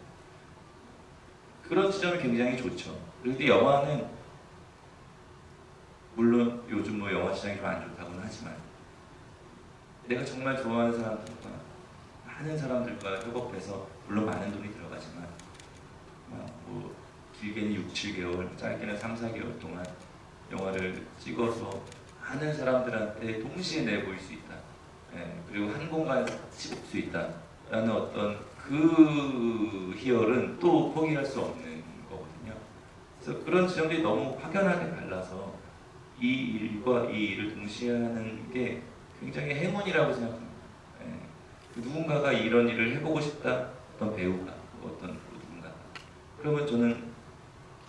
그런 지점이 굉장히 좋죠. 그런데 영화는 물론 요즘 뭐 영화 시장이 좀 안 좋다고는 하지만 내가 정말 좋아하는 사람들과 많은 사람들과 협업해서 물론 많은 돈이 들어가지만 뭐 길게는 6, 7개월, 짧게는 3, 4개월 동안 영화를 찍어서 많은 사람들한테 동시에 내보일 수 있다. 예, 그리고 한 공간에서 같이 볼 수 있다라는 어떤 그 희열은 또 포기할 수 없는 거거든요. 그래서 그런 지점들이 너무 확연하게 달라서 이 일과 이 일을 동시에 하는 게 굉장히 행운이라고 생각합니다. 예, 그 누군가가 이런 일을 해보고 싶다, 어떤 배우가, 어떤 누군가. 그러면 저는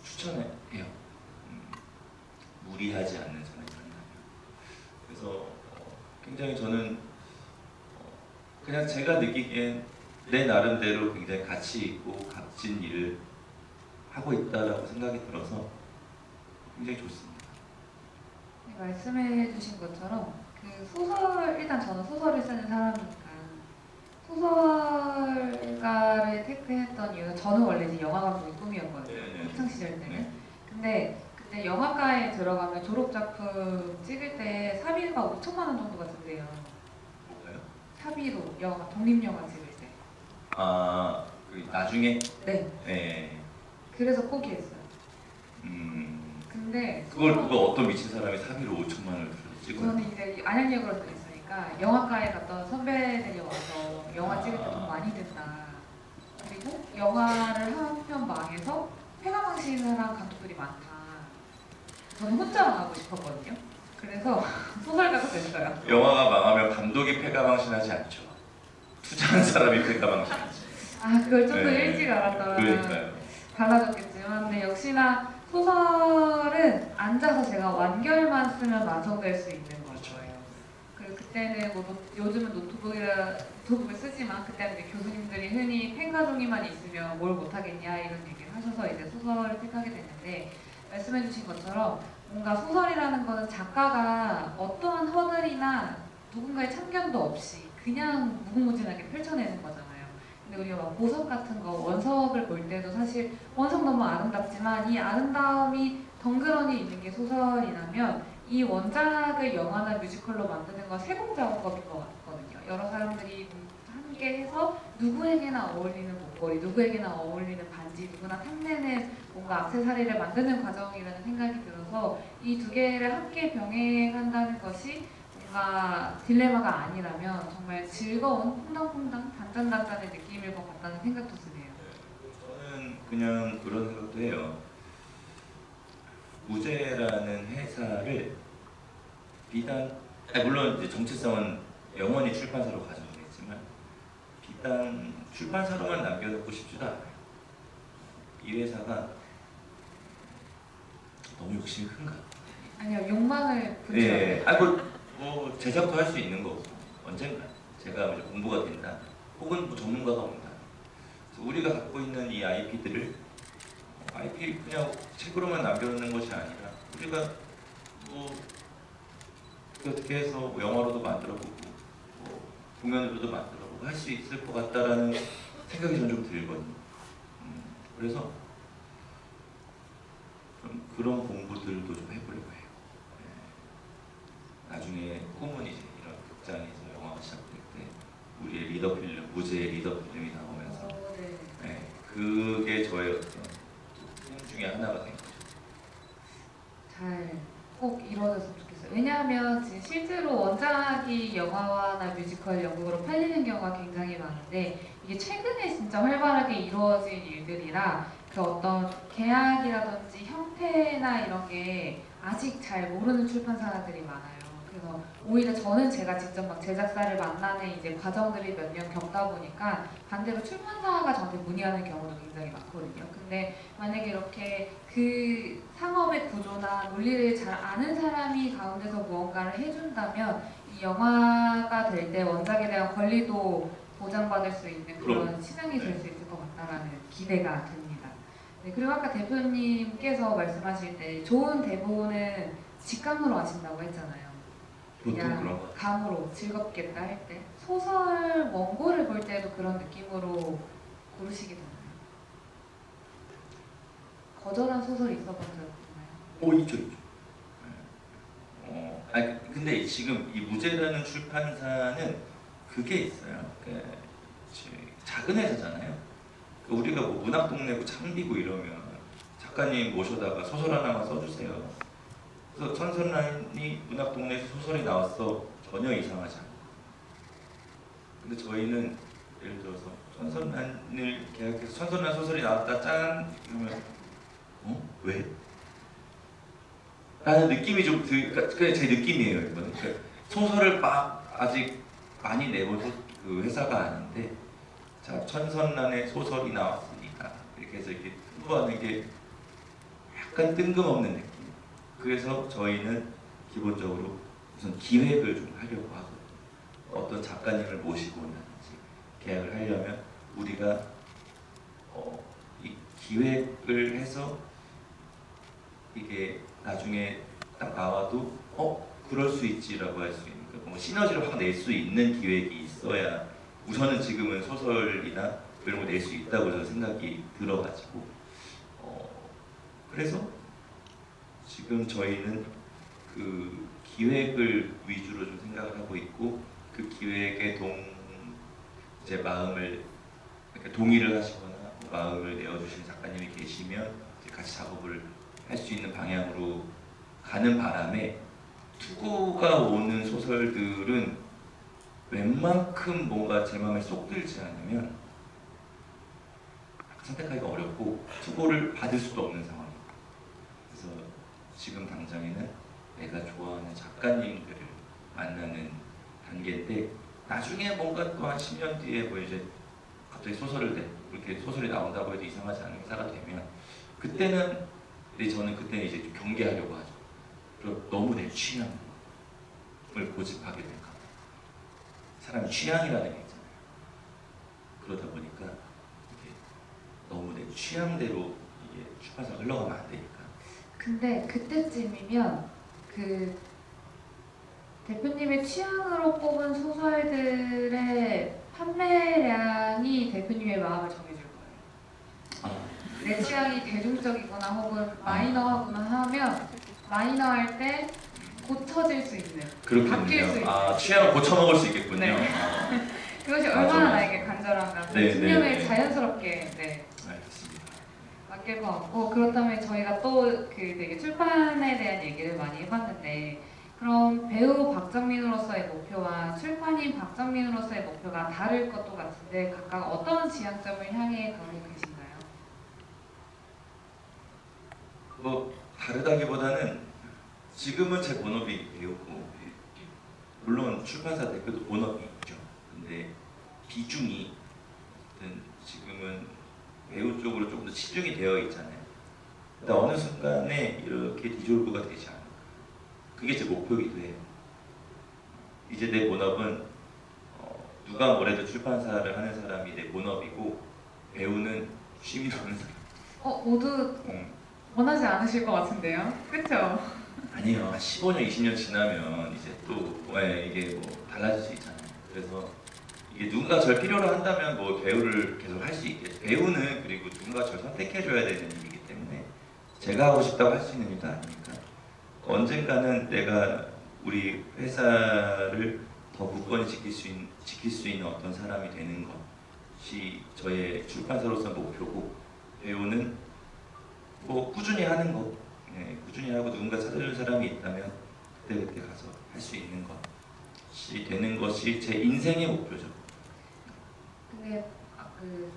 추천해요. 무리하지 않는 사람이 만나면. 그래서 굉장히 저는 그냥 제가 느끼기엔 내 나름대로 굉장히 가치 있고 값진 일을 하고 있다라고 생각이 들어서 굉장히 좋습니다. 네, 말씀해주신 것처럼 그 소설, 일단 저는 소설을 쓰는 사람이니까 소설가를 택했던 이유는 저는 원래 이제 영화 감독이 꿈이었거든요. 학창 시절 때는. 근데 그때 영화과에 들어가면 졸업 작품 찍을 때 사비가 5천만 원 정도가 든대요. 뭐가요? 사비로 영화 독립 영화 찍을 때. 아, 그 나중에? 네. 네. 그래서 포기했어요. 근데 그걸 누가 어떤 미친 사람이 사비로 5천만 원을 찍어요? 저는 이제 안양역으로 있으니까 영화과에 갔던 선배들이 와서 영화 찍을 때 돈 많이 든다. 그리고 영화를 한 편 망해서 폐가망신을 한 감독들이 많다. 저는 혼자 망하고 싶었거든요. 그래서 소설가가 됐어요. 영화가 망하면 감독이 패가망신하지 않죠. 투자한 사람이 패가망신하지. 아, 그걸 좀 더 네. 일찍 알았다면 그러니까요. 달라졌겠지만, 근데 역시나 소설은 앉아서 제가 완결만 쓰면 완성될 수 있는 거예요. 그리고 그때는 뭐 요즘은 노트북을 쓰지만 그때는 이제 교수님들이 흔히 펜가종이만 있으면 뭘 못하겠냐 이런 얘기를 하셔서 이제 소설을 택하게 됐는데, 말씀해주신 것처럼 뭔가 소설이라는 거는 작가가 어떠한 허들이나 누군가의 참견도 없이 그냥 무궁무진하게 펼쳐내는 거잖아요. 근데 우리가 막 보석 같은 거, 원석을 볼 때도 사실 원석 너무 아름답지만 이 아름다움이 덩그러니 있는 게 소설이라면 이 원작을 영화나 뮤지컬로 만드는 건 세공 작업인 것 같거든요. 여러 사람들이 함께 해서 누구에게나 어울리는 목걸이, 누구에게나 어울리는 반지, 누구나 탐내는 뭔가 액세서리를 만드는 과정이라는 생각이 들어서 이 두 개를 함께 병행한다는 것이 뭔가 딜레마가 아니라면 정말 즐거운 퐁당퐁당 단짠단짠의 느낌일 것 같다는 생각도 드네요. 저는 그냥 그런 생각도 해요. 무제라는 회사를 비단, 물론 이제 정체성은 영원히 출판사로 가져오겠지만 비단 출판사로만 남겨놓고 싶지도 않아요. 이 회사가 너무 욕심이 큰가? 아니요, 욕망을 네, 분출하고 뭐 제작도 할 수 있는 거고 언젠가 제가 이제 공부가 된다, 혹은 뭐 전문가가 온다. 그래서 우리가 갖고 있는 이 IP들을 IP 그냥 책으로만 남겨놓는 것이 아니라 우리가 뭐 어떻게 해서 뭐 영화로도 만들어보고 뭐 공연으로도 만들어보고 할 수 있을 것 같다라는 생각이 저는 좀 들거든요. 그래서 좀 그런 공부들도 좀 해보려고 해요. 나중에 꿈은 이제 이런 극장에서 영화가 시작될 때 우리의 리더 필름, 무제의 리더 필름이 나오면서 네. 그게 저의 어떤 꿈 중에 하나가 된 거죠. 잘 꼭 이루어졌으면 좋겠어요. 왜냐하면 지금 실제로 원작이 영화나 뮤지컬, 연극으로 팔리는 경우가 굉장히 많은데 이게 최근에 진짜 활발하게 이루어진 일들이라 그 어떤 계약이라든지 형태나 이런 게 아직 잘 모르는 출판사들이 많아요. 그래서 오히려 저는 제가 직접 막 제작사를 만나는 이제 과정들이 몇 년 겪다 보니까 반대로 출판사가 저한테 문의하는 경우도 굉장히 많거든요. 근데 만약에 이렇게 그 상업의 구조나 논리를 잘 아는 사람이 가운데서 무언가를 해준다면 이 영화가 될 때 원작에 대한 권리도 보장받을 수 있는 그런 신앙이 될 수 있을 것 같다라는 기대가 듭니다. 네, 그리고 아까 대표님께서 말씀하실 때 좋은 대본은 직감으로 하신다고 했잖아요. 보통 그런 그냥 거. 감으로 즐겁겠다 할 때 소설 원고를 볼 때도 그런 느낌으로 고르시게 되나요? 거절한 소설이 있어본 적 있나요? 있죠. 아니 근데 지금 이 무제라는 출판사는 그게 있어요. 작은 회사잖아요. 우리가 뭐 문학동네고 창비고 이러면 작가님 모셔다가 소설 하나만 써주세요. 그래서 천선란이 문학동네에서 소설이 나왔어. 전혀 이상하지 않고. 근데 저희는 예를 들어서 천선란을 계약해서 천선란 소설이 나왔다 짠 이러면 왜? 라는 느낌이 좀 그게 제 느낌이에요. 이거는 그러니까 소설을 막 아직 많이 내본 그 회사가 아닌데 자 천선란의 소설이 나왔으니까 이렇게 해서 이렇게 홍보하는 게 약간 뜬금없는 느낌. 그래서 저희는 기본적으로 우선 기획을 좀 하려고 하고 어떤 작가님을 모시고나든지 계약을 하려면 우리가 이 기획을 해서 이게 나중에 딱 나와도 그럴 수 있지라고 할 수 있는 그러니까 뭐 시너지를 확 낼 수 있는 기획이 있어야 우선은 지금은 소설이나 이런 거 낼 수 있다고 저는 생각이 들어가지고 그래서 지금 저희는 그 기획을 위주로 좀 생각을 하고 있고 그 기획에 제 마음을 그러니까 동의를 하시거나 마음을 내어주시는 작가님이 계시면 이제 같이 작업을 할 수 있는 방향으로 가는 바람에 투고가 오는 소설들은 웬만큼 뭔가 제 마음에 쏙 들지 않으면 선택하기가 어렵고 투고를 받을 수도 없는 상황입니다. 그래서 지금 당장에는 내가 좋아하는 작가님들을 만나는 단계인데 나중에 뭔가 또 한 10년 뒤에 뭐 이제 갑자기 이렇게 소설이 나온다고 해도 이상하지 않은 회사가 되면 그때는 저는 그때는 이제 좀 경계하려고 하죠. 그리고 너무 내 취향을 고집하게 될까. 사람이 취향이라는 게 있잖아요. 그러다 보니까 이게 너무 내 취향대로 이게 출판사가 흘러가면 안 되니까. 근데 그때쯤이면 그 대표님의 취향으로 뽑은 소설들의 판매량이 대표님의 마음을 정해줄 거예요. 내 취향이 대중적이거나 혹은 마이너하거나 하면 마이너할 때 고쳐질 수 있는, 바뀔 수 있는. 취향을 고쳐 먹을 수 있겠군요. 네. 그것이 얼마나 나에게 간절한가. 네, 신념에 네. 자연스럽게 알겠습니다. 맡길 것 같고 그렇다면 저희가 또 그 되게 출판에 대한 얘기를 많이 해봤는데 그럼 배우 박정민으로서의 목표와 출판인 박정민으로서의 목표가 다를 것도 같은데 각각 어떤 지향점을 향해 가고 계신가요? 뭐 다르다기보다는 지금은 제 본업이 배우고 물론 출판사 대표도 본업이 있죠. 근데 비중이 지금은 배우 쪽으로 조금 더 치중이 되어 있잖아요. 근데 어느 순간에 이렇게 디졸브가 되지 않을까. 그게 제 목표이기도 해요. 이제 내 본업은 누가 뭐래도 출판사를 하는 사람이 내 본업이고 배우는 취미로 하는 사람. 모두 원하지 않으실 것 같은데요? 그쵸? 아니요. 한 15년, 20년 지나면 이제 또 이게 뭐 달라질 수 있잖아요. 그래서 이게 누군가 절 필요로 한다면 뭐 배우를 계속 할 수 있겠죠. 배우는 그리고 누군가 절 선택해줘야 되는 일이기 때문에 제가 하고 싶다고 할 수 있는 일도 아니니까 언젠가는 내가 우리 회사를 더 굳건히 지킬 수 있는 어떤 사람이 되는 것이 저의 출판사로서 목표고 배우는 뭐 꾸준히 하는 거 꾸준히 하고 누군가 찾아줄 사람이 있다면 그때 가서 할 수 있는 것이 되는 것이 제 인생의 목표죠. 근데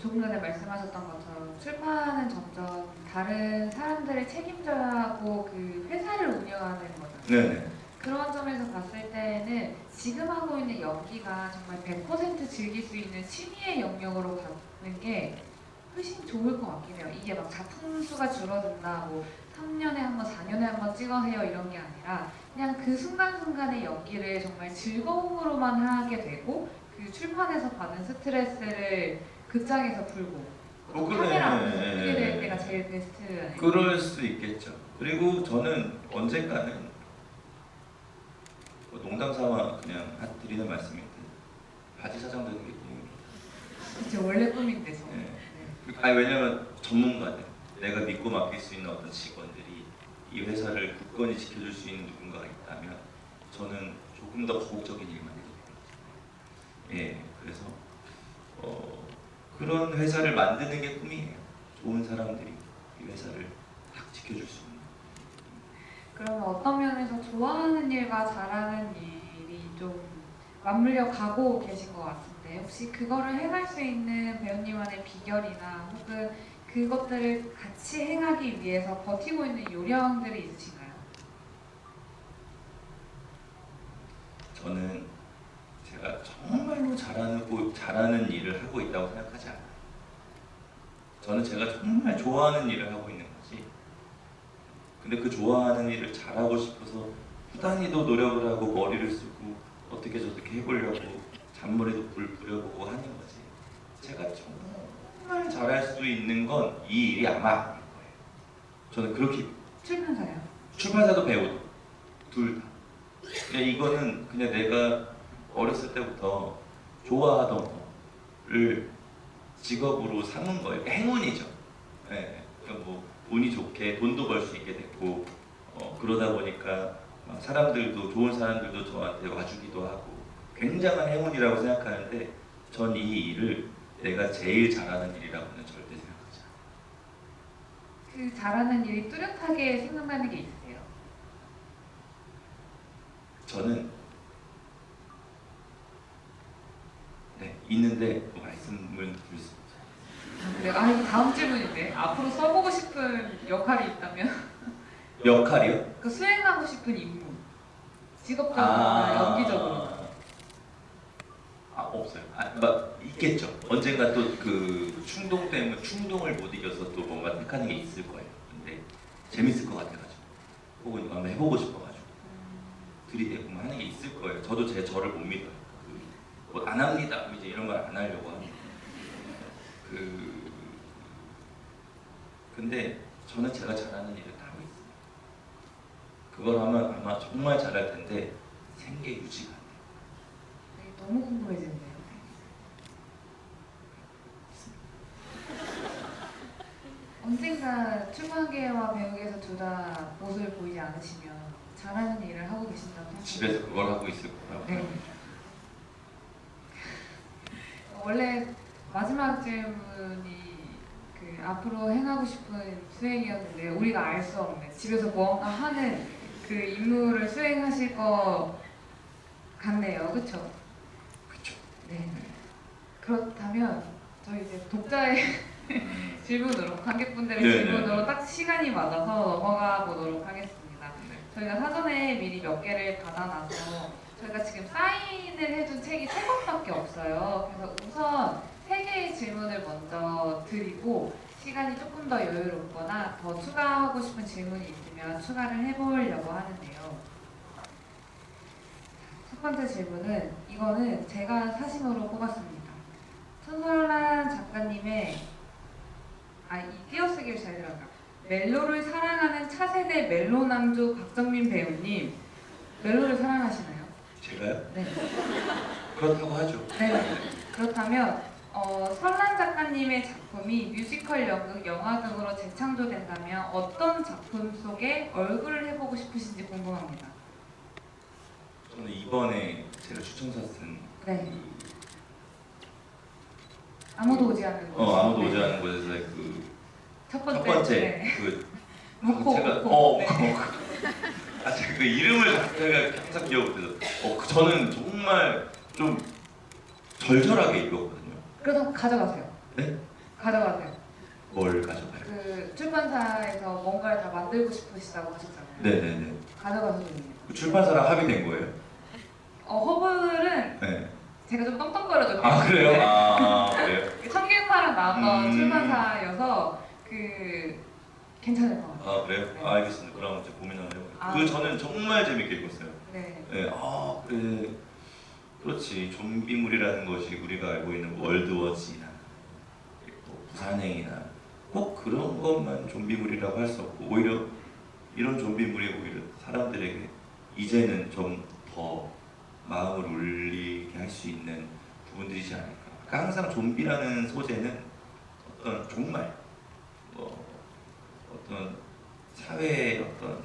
조금 전에 말씀하셨던 것처럼 출판은 점점 다른 사람들을 책임져야 하고 그 회사를 운영하는 거잖아요. 네네. 그런 점에서 봤을 때는 지금 하고 있는 연기가 정말 100% 즐길 수 있는 취미의 영역으로 가는 게 훨씬 좋을 것 같긴 해요. 이게 막 작품 수가 줄어든다, 뭐 3년에 한 번, 4년에 한 번 찍어해요 이런 게 아니라 그냥 그 순간순간의 연기를 정말 즐거움으로만 하게 되고 그 출판에서 받는 스트레스를 극장에서 풀고 카메라 앞에서 풀게 될 때가 제일 베스트 아닐까요? 그럴 수 있겠죠. 그리고 저는 언젠가는 농담 삼아 그냥 드리는 말씀인데 바지 사장 되는 게 꿈입니다. 그쵸, 원래 꿈인데 저. 네. 왜냐면 전문가들, 내가 믿고 맡길 수 있는 어떤 직원들이 이 회사를 굳건히 지켜줄 수 있는 누군가가 있다면 저는 조금 더 거국적인 일만 해도 되거든요. 그래서 그런 회사를 만드는 게 꿈이에요. 좋은 사람들이 이 회사를 딱 지켜줄 수 있는. 그러면 어떤 면에서 좋아하는 일과 잘하는 일이 좀 맞물려 가고 계신 것 같은데 혹시 그거를 행할 수 있는 배우님만의 비결이나 혹은 그것들을 같이 행하기 위해서 버티고 있는 요령들이 있으신가요? 저는 제가 정말로 잘하는 일을 하고 있다고 생각하지 않아요. 저는 제가 정말 좋아하는 일을 하고 있는 거지. 근데 그 좋아하는 일을 잘하고 싶어서 부단히도 노력을 하고 머리를 쓰고 어떻게 저렇게 해보려고 잔머리도 부려보고 하는 거지. 제가 정말 잘할 수 있는 건 이 일이 아마 아닐 거예요. 저는 그렇게 출판사요? 출판사도 배우도 둘 다. 그냥 이거는 그냥 내가 어렸을 때부터 좋아하던 거를 직업으로 삼은 거예요. 행운이죠. 예. 그러니까 뭐 운이 좋게 돈도 벌 수 있게 됐고 그러다 보니까 사람들도 좋은 사람들도 저한테 와주기도 하고 굉장한 행운이라고 생각하는데 전 이 일을 내가 제일 잘하는 일이라고는 절대 생각하지 않아요. 그 잘하는 일이 뚜렷하게 생각나는 게 있으세요? 저는 네 있는데 말씀을 드릴 수 없어요. 아, 그래요? 아, 이거 다음 질문인데 앞으로 써보고 싶은 역할이 있다면 역할이요? 그 수행하고 싶은 임무 직업적으로나 연기적으로 없어요. 막 있겠죠. 언젠가 또 그 충동 때문에 충동을 못 이겨서 또 뭔가 택하는 게 있을 거예요. 근데 재밌을 것 같아가지고 혹은 이거 한번 해보고 싶어가지고 들이대고 하는 게 있을 거예요. 저도 저를 못 믿어요. 뭐 안 합니다. 이제 이런 걸 안 하려고 합니다. 근데 저는 제가 잘하는 일을 다 하고 있어요. 그걸 하면 아마 정말 잘할 텐데 생계 유지가 안 돼요. 네, 너무 궁금해지는데요. 언젠가 출판계와 배우계에서 둘 다 모습을 보이지 않으시면 잘하는 일을 하고 계신다고 생각합니다. 집에서 그걸 하고 있을 거라고. 네. 원래 마지막 질문이 그 앞으로 행하고 싶은 수행이었는데 우리가 알 수 없는 집에서 무언가 하는 그 임무를 수행하실 것 같네요. 그렇죠? 그렇죠. 네. 그렇다면 저희 이제 독자의 질문으로 관객분들의 네네. 질문으로 딱 시간이 맞아서 넘어가 보도록 하겠습니다. 네. 저희가 사전에 미리 몇 개를 받아놔서 저희가 지금 사인을 해둔 책이 3권밖에 없어요. 그래서 우선 3개의 질문을 먼저 드리고 시간이 조금 더 여유롭거나 더 추가하고 싶은 질문이 있으면 추가를 해보려고 하는데요. 첫 번째 질문은 이거는 제가 사심으로 뽑았습니다. 손설란 작가님의 이 띄어쓰기를 잘 들어가. 멜로를 사랑하는 차세대 멜로남주 박정민 배우님, 멜로를 사랑하시나요? 제가요? 네. 그렇다고 하죠. 네. 그렇다면 설란 작가님의 작품이 뮤지컬, 연극, 영화 등으로 재창조된다면 어떤 작품 속에 얼굴을 해보고 싶으신지 궁금합니다. 저는 이번에 제가 추천사 쓴 네. 아무도 오지 않는 곳. 아무도 오지 않은 곳에서의 그 첫 첫 번째. 번째 네. 그 목포. 제가 목포. 네. 제가 그 이름을 제가 항상 기억 못해서 저는 정말 좀 절절하게 읽었거든요. 그래서 가져가세요. 네? 가져가세요. 뭘 가져가요? 그 출판사에서 뭔가를 다 만들고 싶으시다고 하셨잖아요. 네네네. 가져가서 됩니다. 그 출판사랑 합의된 거예요? 허블은 네. 제가 좀 떵떵거려줬어요. 아 그래요? 그래요? 청계사랑 나왔던 출판사여서 괜찮을 것 같아요. 그래요? 네. 알겠습니다. 그럼 이제 고민 한번 해볼게요. 아. 저는 정말 재밌게 읽었어요. 네. 네, 그래. 그렇지. 좀비물이라는 것이 우리가 알고 있는 월드워치나 부산행이나 꼭 그런 것만 좀비물이라고 할 수 없고 오히려 이런 좀비물이 오히려 사람들에게 이제는 좀 더 마음을 울리게 할 수 있는 부분들이지 않을까. 그러니까 항상 좀비라는 소재는 어떤 정말 어떤 사회의 어떤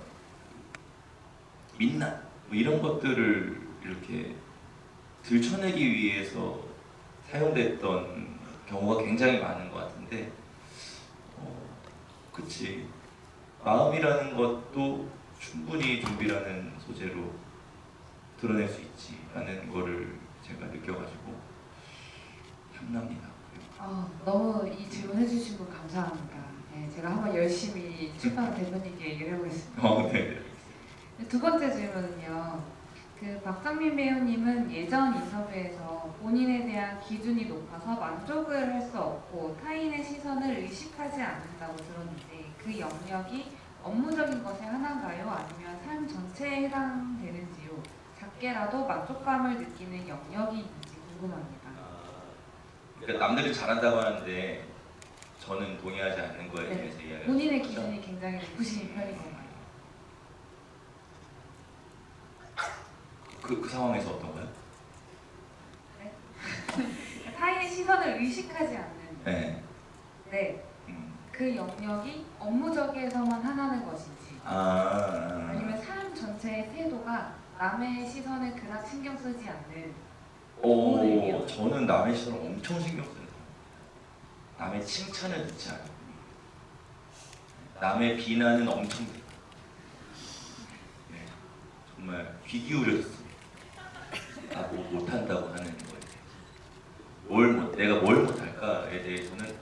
민낯 이런 것들을 이렇게 들춰내기 위해서 사용됐던 경우가 굉장히 많은 것 같은데, 그치. 마음이라는 것도 충분히 좀비라는 소재로 드러낼 수 있지라는 거를 제가 느껴가지고 탐납니다. 너무 이 질문 해주신 분 감사합니다. 네, 제가 한번 열심히 출판 대표님께 얘기를 해보겠습니다. 네. 두 번째 질문은요. 그 박정민 배우님은 예전 인터뷰에서 본인에 대한 기준이 높아서 만족을 할 수 없고 타인의 시선을 의식하지 않는다고 들었는데 그 영역이 업무적인 것에 하나인가요? 아니면 삶 전체에 해당되는지요? 작게라도 만족감을 느끼는 영역이 있는지 궁금합니다. 그러니까 남들이 잘한다고 하는데 저는 동의하지 않는 거에 네. 대해서 이야기를 본인의 하는 거죠. 기준이 굉장히 높으신 편인 건가요? 그 상황에서 어떤 거요? 타인의 시선을 의식하지 않는 네. 네, 그 영역이 업무적에서만 하나는 것인지 아니면 삶 전체의 태도가 남의 시선을 그닥 신경 쓰지 않는 저는 남의 시선을 엄청 신경 쓰는 사람. 남의 칭찬을 듣지 않아요. 남의 비난은 엄청 들어요. 네, 정말 귀 기울여졌습니다. 뭐 못한다고 하는 거에 대해서 내가 뭘 못할까에 대해서는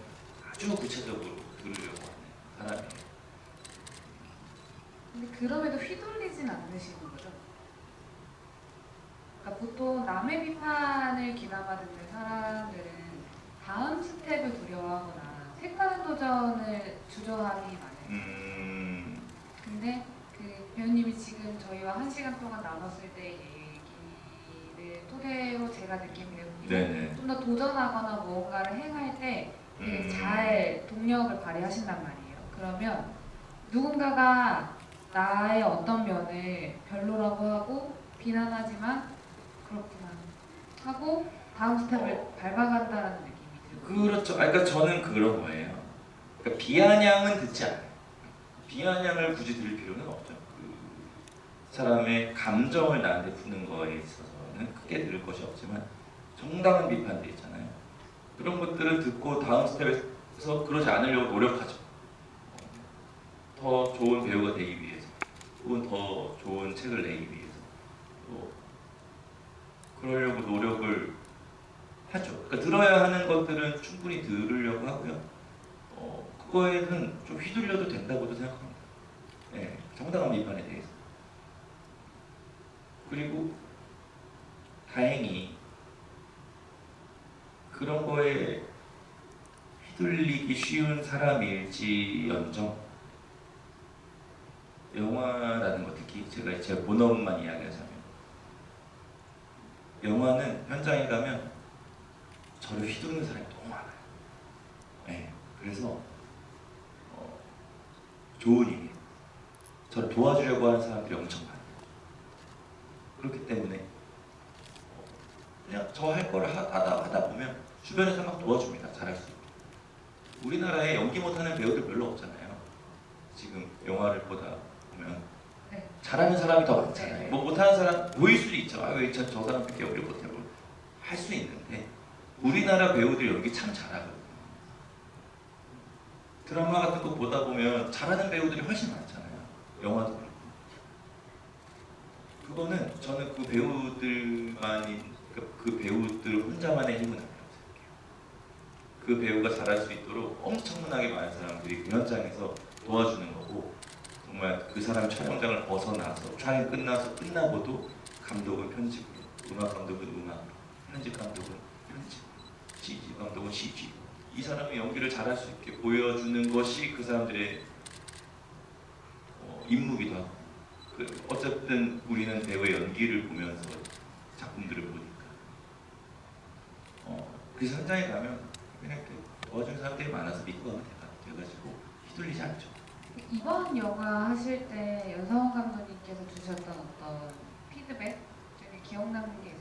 아주 구체적으로 들으려고 하는 사람이에요. 근데 그럼에도 휘둘리진 않으시는 거죠? 그러니까 보통 남의 비판을 귀담아 듣는 사람들은 다음 스텝을 두려워하거나 색다른 도전을 주저하기 마련. 근데 그 배우님이 지금 저희와 1시간 동안 나눴을 때 얘기를 토대로 제가 느낀 배우님은 좀 더 도전하거나 무언가를 행할 때 되게 잘 동력을 발휘하신단 말이에요. 그러면 누군가가 나의 어떤 면을 별로라고 하고 비난하지만 그렇구나 하고 다음 스텝을 밟아간다는 느낌이 들고. 그렇죠. 그러니까 저는 그런 거예요. 그러니까 비아냥은 듣지 않아요. 비아냥을 굳이 들을 필요는 없죠. 그 사람의 감정을 나한테 푸는 거에 있어서는 크게 들을 것이 없지만 정당한 비판들 있잖아요. 그런 것들을 듣고 다음 스텝에서 그러지 않으려고 노력하죠. 더 좋은 배우가 되기 위해서, 혹은 더 좋은 책을 내기 위해서, 또 그러려고 노력을 하죠. 그러니까 들어야 하는 것들은 충분히 들으려고 하고요. 그거에는 좀 휘둘려도 된다고도 생각합니다. 네, 정당한 비판에 대해서. 그리고 다행히 그런 거에 휘둘리기 쉬운 사람일지언정 영화라는 거 특히 제가 본업만 이야기하자면 영화는 현장에 가면 저를 휘두르는 사람이 너무 많아요. 네, 그래서 좋은 의미 저를 도와주려고 하는 사람들이 엄청 많아요. 그렇기 때문에 그냥 저 할 거를 하다 보면 주변에서 막 도와줍니다. 잘할 수 있게. 우리나라에 연기 못하는 배우들 별로 없잖아요. 지금 영화를 보다 보면 네. 잘하는 사람이 더 많잖아요. 네. 뭐 못하는 사람 보일 수도 있죠. 왜 저 사람밖에 연기 못하고 할 수 있는데 우리나라 배우들 연기 참 잘하거든요. 드라마 같은 거 보다 보면 잘하는 배우들이 훨씬 많잖아요. 영화도 그렇고. 그거는 저는 그 배우들만이 그 배우들 혼자만의 힘은 아니라고 생각해요. 그 배우가 잘할 수 있도록 엄청나게 많은 사람들이 그 현장에서 도와주는 거고 정말 그 사람 촬영장을 벗어나서 촬영 끝나고도 감독은 편집으로, 음악 감독은 음악으로, 편집 감독은 편집으로, CG 감독은 CG로 이 사람이 연기를 잘할 수 있게 보여주는 것이 그 사람들의 임무기도 하고 어쨌든 우리는 배우의 연기를 보면서 작품들을 보니까 그래서 현장에 가면 그냥 이렇게 도와주는 사람들이 많아서 믿고 가면 돼가지고 휘둘리지 않죠. 이번 영화 하실 때 연상훈 감독님께서 주셨던 어떤 피드백 중에 기억 남는 게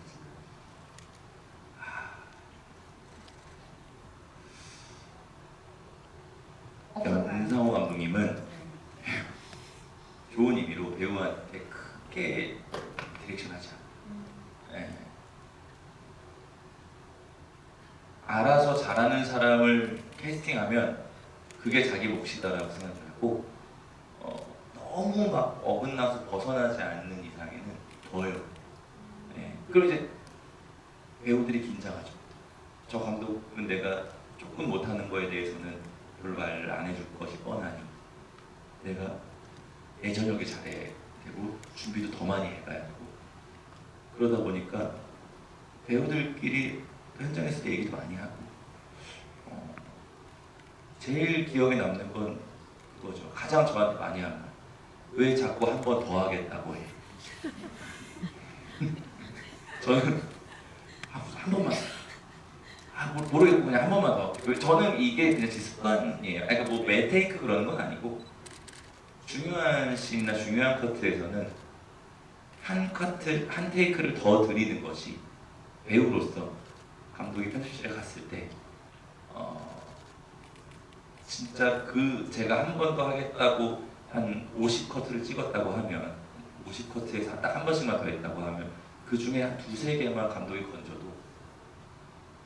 있으신가요? 연상호 감독님은 네. 좋은 의미로 배우한테 크게 디렉션하지 않아요. 네. 알아서 잘하는 사람을 캐스팅하면 그게 자기 몫이다라고 생각을 하고 너무 막 어긋나서 벗어나지 않는 이상에는 더요. 네. 그리고 이제 배우들이 긴장하죠. 저 감독은 내가 조금 못하는 거에 대해서는 별로 말을 안 해줄 것이 뻔하니 내가 내 저녁에 잘해야 되고 준비도 더 많이 해가야 되고 그러다 보니까 배우들끼리 현장에서 얘기도 많이 하고 제일 기억에 남는 건 그거죠. 가장 저한테 많이 하는 말. 왜 자꾸 한 번 더 하겠다고 해. 저는 한 번만 모르겠고 그냥 한 번만 더. 저는 이게 그냥 제 습관이에요. 그러니까 뭐 매테이크 그러는 건 아니고 중요한 씬이나 중요한 커트에서는 한 테이크를 더 드리는 것이 배우로서 감독이 편집실에 갔을 때 진짜 제가 한 번 더 하겠다고 한 50커트를 찍었다고 하면 50커트에서 딱 한 번씩만 더 했다고 하면 그 중에 한 두세 개만 감독이 건져도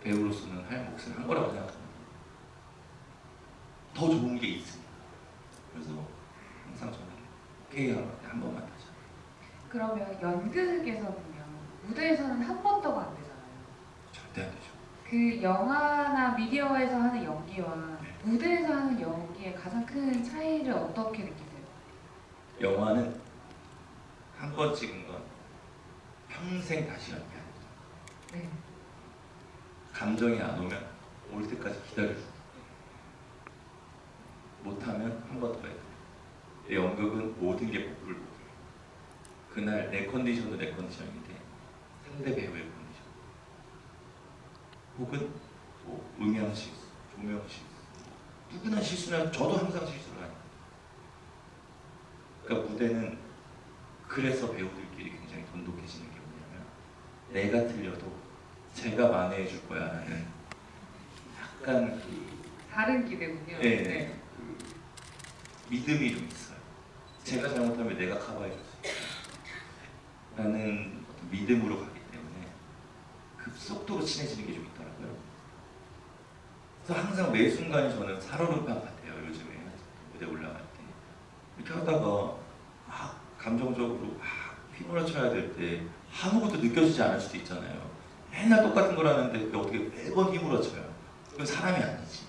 배우로서는 할 몫을 한 거라고 생각합니다. 더 좋은 게 있습니다. 그래서 항상 저는 오케이 한 번만 하자. 그러면 연극에서는요, 무대에서는 한 번 더가 안 되잖아요. 절대 안 되죠. 그 영화나 미디어에서 하는 연기와 네. 무대에서 하는 연기의 가장 큰 차이를 어떻게 느끼세요? 영화는 한 번 찍은 건 평생 다시 연기하는 거죠. 네. 감정이 안 오면 올 때까지 기다려주고 못하면 한 번 더 해야 돼. 연극은 모든 게 복불복이에요. 그날 내 컨디션도 내 컨디션인데 상대 배우의 컨디션 혹은 뭐 음향 실수, 조명 실수 누구나 실수는 저도 항상 실수를 하니까 그러니까 무대는 그래서 배우들끼리 굉장히 돈독해지는 게 뭐냐면 내가 틀려도 제가 만회해 줄 거야 라는 약간 다른 기대군요. 네. 믿음이 좀 있어요. 제가 잘못하면 내가 커버해 줄 수 있어요. 라는 어떤 믿음으로 가기 때문에 급속도로 친해지는 게 좀 있더라고요. 그래서 항상 매 순간이 저는 살얼음판 같아요. 요즘에 무대 올라갈 때 이렇게 하다가 감정적으로 휘몰아쳐야 될 때 아무것도 느껴지지 않을 수도 있잖아요. 맨날 똑같은 걸 하는데 어떻게 매번 휘몰아쳐요. 그건 사람이 아니지.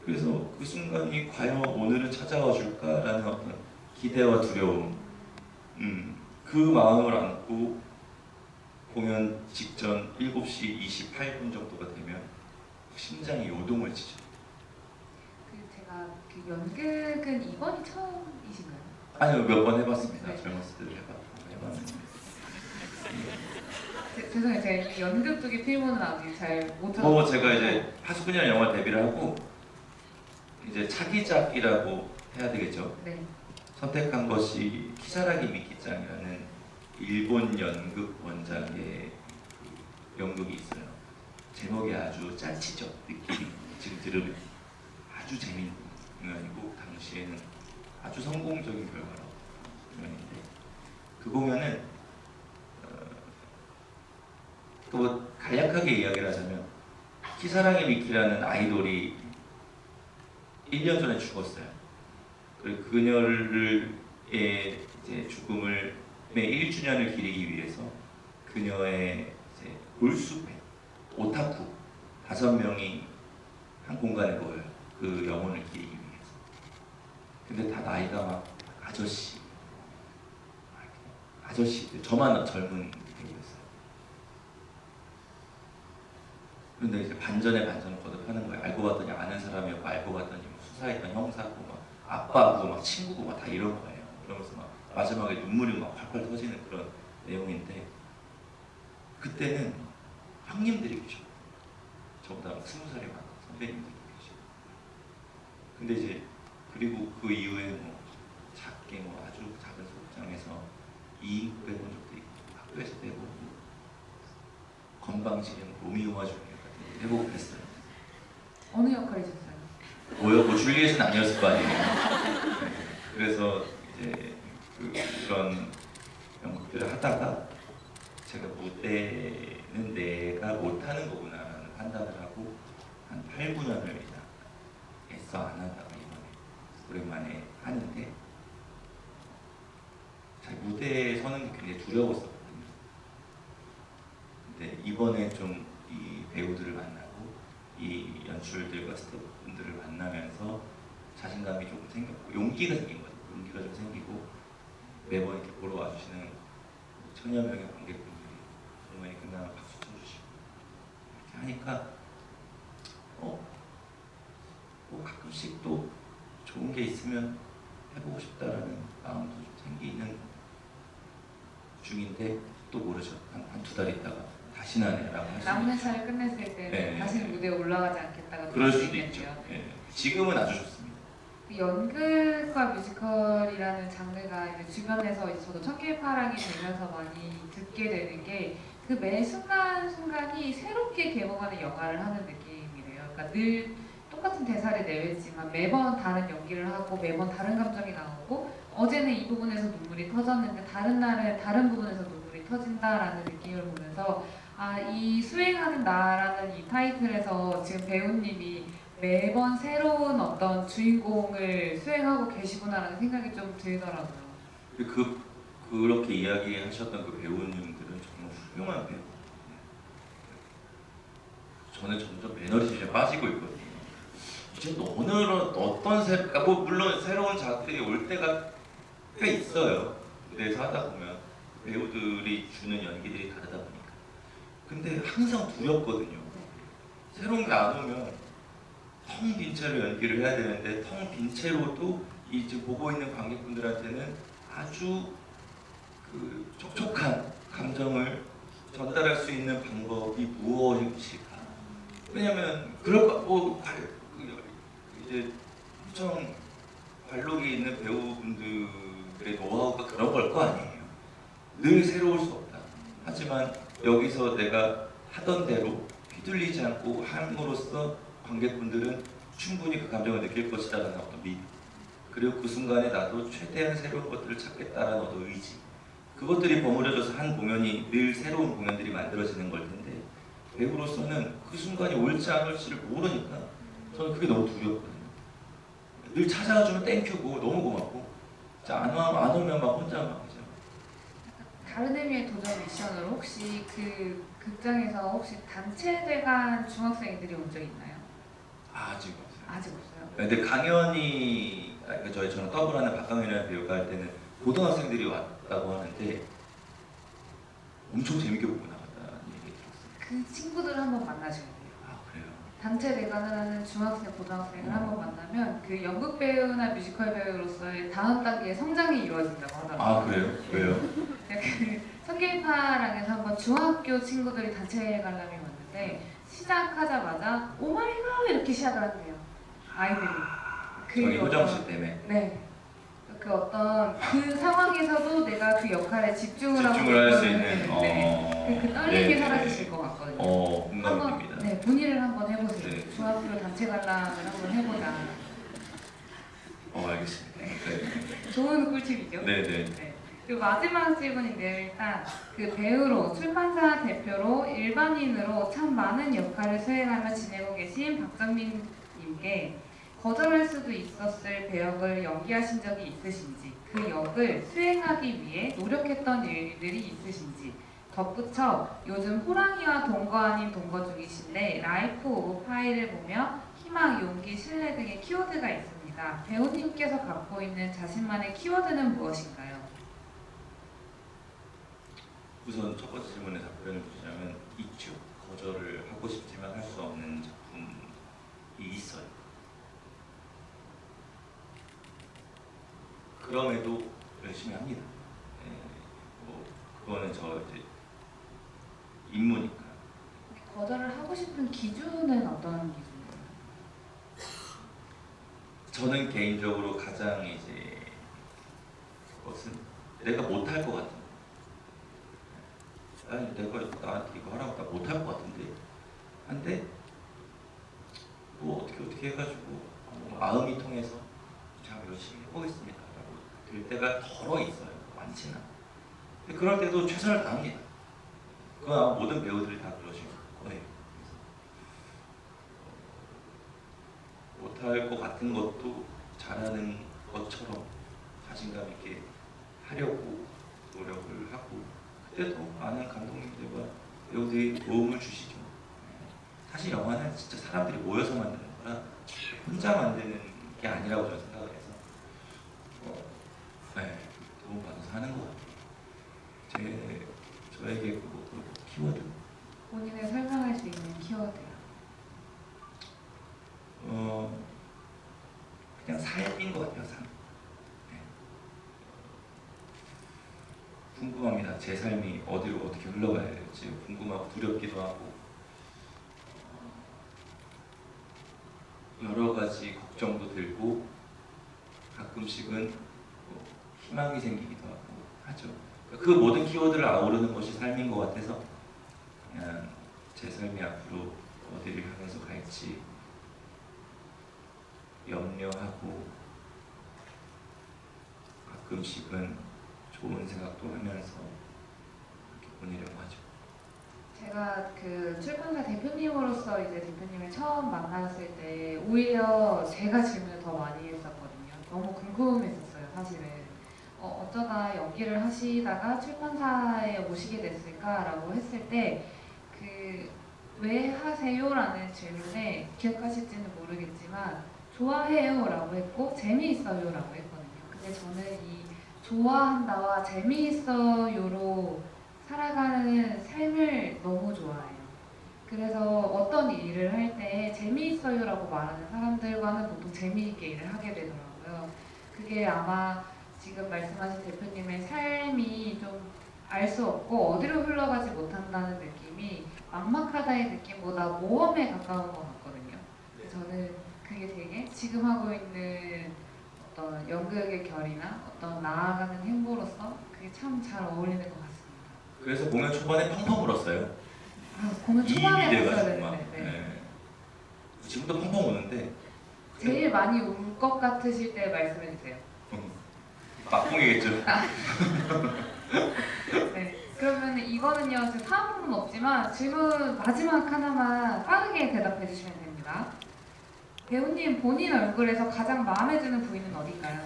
그래서 그 순간이 과연 오늘은 찾아와 줄까라는 어떤 기대와 두려움, 그 마음을 안고 공연 직전 7시 28분 정도가 되면 심장이 요동을 치죠. 제가 그 연극은 이번이 처음이신가요? 아니요, 몇 번 해봤습니다. 네. 젊었을 때도 해봤는데. 죄송해요. 제가 이 연극 쪽의 필모는 아직 잘 못하고. 뭐 제가 이제 하수근이라는 영화 데뷔를 하고 이제 차기작이라고 해야 되겠죠. 네. 선택한 것이 키사라기 미키짱이라는 일본 연극 원작의 그 연극이 있어요. 제목이 아주 짠치죠. 느낌이 지금 들으면 아주 재밌는 공연이고 당시에는 아주 성공적인 결과라고 공연인데 그 공연은 또 간략하게 이야기를 하자면 키사라기 미키라는 아이돌이 1년 전에 죽었어요. 그리고 그녀의 이제 죽음을 매 1주년을 기리기 위해서 그녀의 이제 골수팬, 오타쿠 5명이 한 공간에 모여요. 그 영혼을 기리기 위해서. 근데 다 나이가 막 아저씨들, 저만 젊은 배우였어요. 근데 이제 반전에 반전을 거듭하는 거예요. 알고 봤더니 아는 사람이었고 알고 봤더니 수사했던 형사고 막 아빠고 막 친구고 막 다 이런 거예요. 그러면서 막 마지막에 눈물이 막 펄펄 터지는 그런 내용인데 그때는 형님들이 계셔. 저보다 20살이 많은 선배님들이 계셔. 근데 이제 그리고 그 이후에 뭐 작게 뭐 아주 작은 소극장에서 2인국 빼본 적도 있고 학교에서 빼고 건방지게 로미오와 줄리엣 같은 거 해보고 그랬어요. 어느 역할이셨어요? 뭐 줄리엣은 아니었을 거 아니에요. 그래서 이제 그런 연극들을 하다가 제가 무대는 내가 못하는 거구나라는 판단을 하고 한 8, 9년을 이상 애써 안 하다가 이번에 오랜만에 하는데 잘 무대에 서는 게 굉장히 두려웠었거든요. 근데 이번에 좀 이 배우들을 만나고 이 연출들과 스태프분들을 만나면서 자신감이 조금 생겼고 용기가 생긴 거죠. 용기가 좀 생기고 매번 이렇게 보러 와주시는 천여 명의 관객분들이 정말 끝나면 박수 쳐주시고 이렇게 하니까 가끔씩 또 좋은 게 있으면 해보고 싶다라는 마음도 좀 생기는 중인데 또 모르죠. 한 두 달 있다가 다시는 안 해라고 할 수도 남은 차를 끝냈을 때는 네. 다시 무대에 올라가지 않겠다가 그럴 될 수도 있죠. 있겠네요. 예. 지금은 아주 좋습니다. 그 연극과 뮤지컬이라는 장르가 이제 주변에서 이제 저도 청계파랑이 되면서 많이 듣게 되는 게 그 매 순간순간이 새롭게 개봉하는 영화를 하는 느낌이래요. 그러니까 늘 똑같은 대사를 내뱉지만 매번 다른 연기를 하고 매번 다른 감정이 나오고 어제는 이 부분에서 눈물이 터졌는데 다른 날은 다른 부분에서 눈물이 터진다라는 느낌을 보면서 이 수행하는 나라는 이 타이틀에서 지금 배우님이 매번 새로운 어떤 주인공을 수행하고 계시구나라는 생각이 좀 들더라고요. 그렇게 이야기하셨던 그 배우님들은 정말 훌륭한 배우. 저는 점점 매너리즘에 빠지고 있거든요. 이제 오늘은 어떤 물론 새로운 자들이 올 때가 꽤 있어요. 무대에서 하다 보면 배우들이 주는 연기들이 다르다 보니까. 근데 항상 두렵거든요. 새로운 게 안 오면 텅 빈 채로 연기를 해야 되는데 텅 빈 채로도 이제 보고 있는 관객분들한테는 아주 그 촉촉한 감정을 전달할 수 있는 방법이 무엇일까? 왜냐면 이제 엄청 관록이 있는 배우분들의 노하우가 그런 걸 거 아니에요. 늘 새로울 수 없다. 하지만 여기서 내가 하던 대로 휘둘리지 않고 함으로써 관객분들은 충분히 그 감정을 느낄 것이다라는 어떤 믿음, 그리고 그 순간에 나도 최대한 새로운 것들을 찾겠다라는 어떤 의지, 그것들이 버무려져서 한 공연이 늘 새로운 공연들이 만들어지는 걸 텐데 배우로서는 그 순간이 올지 안 올지를 모르니까 저는 그게 너무 두렵거든요. 늘 찾아와주면 땡큐고 너무 고맙고 안 오면 막 혼자 막 이제 다른 의미의 도전 미션으로 혹시 그 극장에서 혹시 단체대간 중학생들이 온 적 있나요? 아직 없어요. 아직 없어요. 근데 강연이 저는 더블하는 박강현이라는 배우가 할 때는 고등학생들이 왔다고 하는데 엄청 재밌게 보고 나갔다는 얘기 들었어요. 그 친구들을 한번 만나셔야 돼요. 아 그래요? 단체 단체 대관을 하는 중학생, 고등학생을 한번 만나면 그 연극 배우나 뮤지컬 배우로서의 다음 단계의 성장이 이루어진다고 하더라고요. 아 그래요? 왜요? 그 성길파랑에서 한번 중학교 친구들이 단체 관람이 왔는데 시작하자마자 오마이갓 이렇게 시작을 한대요. 아이들이. 저희 효정 씨 때문에 네. 그 어떤 그 상황에서도 내가 그 역할에 집중을 하고 집중을 할 수 있는 네. 그 떨림이 네, 사라지실 것 같거든요. 공감됩니다. 한번 네, 문의를 한번 해보세요. 네. 중학교 단체 관람을 한번 해보자. 알겠습니다. 네. 좋은 꿀팁이죠. 네네. 네. 그리고 마지막 질문인데요. 일단 그 배우로 출판사 대표로 일반인으로 참 많은 역할을 수행하며 지내고 계신 박정민님께 거절할 수도 있었을 배역을 연기하신 적이 있으신지, 그 역을 수행하기 위해 노력했던 일들이 있으신지, 덧붙여 요즘 호랑이와 동거 아닌 동거 중이신데 라이프 오브 파이를 보며 희망, 용기, 신뢰 등의 키워드가 있습니다. 배우님께서 갖고 있는 자신만의 키워드는 무엇인가요? 우선 첫 번째 질문에 답변을 드리자면 있죠. 거절을 하고 싶지만 할 수 없는 작품이 있어요. 그럼에도 열심히 합니다. 그거는 저 이제 임무니까. 거절을 하고 싶은 기준은 어떤 기준이에요? 저는 개인적으로 가장 이제 그것은 내가 못할 것 같은. 아니 내가 나한테 이거 하라고 나 못할 것 같은데. 한데 뭐 어떻게 해가지고 마음이 통해서 자 열심히 해보겠습니다. 라고 될 때가 덜어 있어요. 많지는 않아요. 근데 그럴 때도 최선을 다합니다. 그건 아마 모든 배우들이 다 그러실 거예요. 못할 것 같은 것도 잘하는 것처럼 자신감 있게 하려고 노력을 하고, 그때도 많은 감독님들과 배우들이 도움을 주시죠. 사실 영화는 진짜 사람들이 모여서 만드는 거라 혼자 만드는 게 아니라고 저는 생각을 해서 네, 도움 받아서 하는 것 같아요. 저에게 그 키워드 본인을 설명할 수 있는 키워드요. 그냥 삶인 것 같아요. 삶. 네. 궁금합니다. 제 삶이 어디로 어떻게 흘러가야 될지 궁금하고 두렵기도 하고 여러 가지 걱정도 들고 가끔씩은 뭐 희망이 생기기도 하고 하죠. 그 모든 키워드를 아우르는 것이 삶인 것 같아서 그냥 제 삶이 앞으로 어디를 향해서 갈지 염려하고 가끔씩은 좋은 생각도 하면서 이렇게 보내려고 하죠. 제가 그 출판사 대표님으로서 이제 대표님을 처음 만났을 때 오히려 제가 질문을 더 많이 했었거든요. 너무 궁금했었어요, 사실은. 어쩌다 연기를 하시다가 출판사에 오시게 됐을까라고 했을 때 그 왜 하세요?라는 질문에 기억하실지는 모르겠지만 좋아해요라고 했고 재미있어요라고 했거든요. 근데 저는 이 좋아한다와 재미있어요로 살아가는 삶을 너무 좋아해요. 그래서 어떤 일을 할 때 재미있어요라고 말하는 사람들과는 보통 재미있게 일을 하게 되더라고요. 그게 아마 지금 말씀하신 대표님의 삶이 좀 알 수 없고 어디로 흘러가지 못한다는 느낌이 막막하다의 느낌보다 모험에 가까운 것 같거든요. 저는 그게 되게 지금 하고 있는 어떤 연극의 결이나 어떤 나아가는 행보로서 그게 참 잘 어울리는 것 같습니다. 그래서 공연 초반에 펑펑 울었어요. 공연 초반에 이입이 했어야 돼가지고 막. 되는데 네. 지금도 펑펑 우는데 제일 많이 울 것 같으실 때 말씀해 주세요. 막공이겠죠. 네. 그러면 이거는요, 지금 다음 부분 없지만 질문 마지막 하나만 빠르게 대답해 주시면 됩니다. 배우님 본인 얼굴에서 가장 마음에 드는 부위는 어딜까요?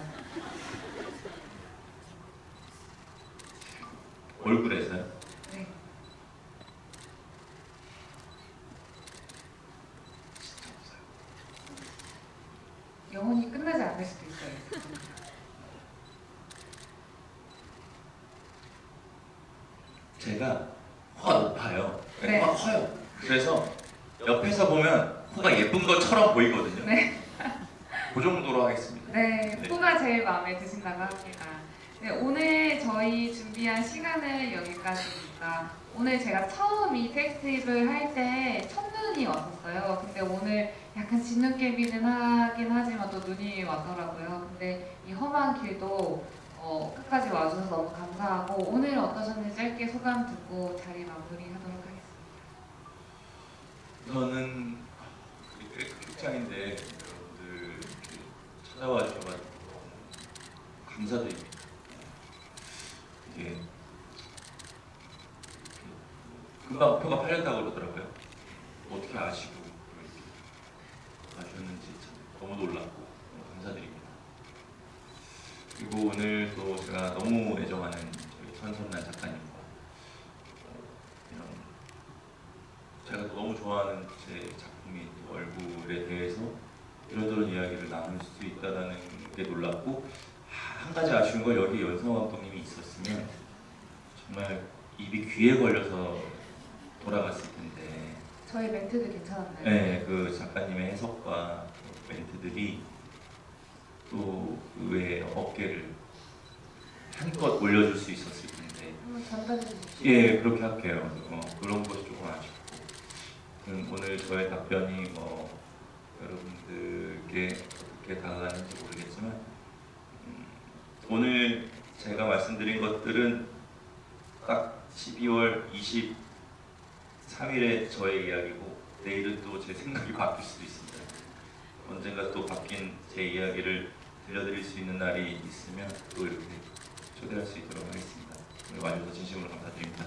얼굴에서요? 네. 진짜 없어요. 영혼이 끝나지 않을 수도 있어요. 제가 코가 높아요. 네. 코가 커요. 그래서 옆에서 보면 코가 예쁜 것처럼 보이거든요. 네. 그 정도로 하겠습니다. 네, 네. 코가 제일 마음에 드신다고 합니다. 네, 오늘 저희 준비한 시간은 여기까지입니다. 오늘 제가 처음 이 텍스트입을 할 때 첫눈이 왔었어요. 근데 오늘 약간 진눈깨비는 하긴 하지만 또 눈이 왔더라고요. 근데 이 험한 길도 끝까지 와주셔서 너무 감사하고 오늘 어떠셨는지 짧게 소감 듣고 자리 마무리하도록 하겠습니다. 저는 꽤 극장인데 여러분들 이렇게 찾아와 주셔가지고 너무 감사드립니다. 이게 금방 표가 팔렸다고 그러더라고요. 어떻게 아시고 이렇게 아셨는지 참 너무 놀랐고 너무 감사드립니다. 그리고 오늘 또 제가 너무 애정하는 저희 천선란 작가님과 이런 제가 너무 좋아하는 제 작품이 또 얼굴에 대해서 이런저런 이야기를 나눌 수 있다는 게 놀랍고 한 가지 아쉬운 건 여기 연성 감독님이 있었으면 정말 입이 귀에 걸려서 돌아갔을 텐데 저희 멘트도 괜찮았나요? 네, 그 작가님의 해석과 그 멘트들이 또 의외의 어깨를 한껏 올려줄 수 있었을 텐데 한번 전달해 주십시오. 예, 그렇게 할게요. 그런 것이 조금 아쉽고 오늘 저의 답변이 여러분들께 어떻게 다가가는지 모르겠지만 오늘 제가 말씀드린 것들은 딱 12월 23일에 저의 이야기고 내일은 또 제 생각이 바뀔 수도 있습니다. 언젠가 또 바뀐 제 이야기를 들려드릴 수 있는 날이 있으면 또 이렇게 초대할 수 있도록 하겠습니다. 오늘 와주셔서 진심으로 감사드립니다.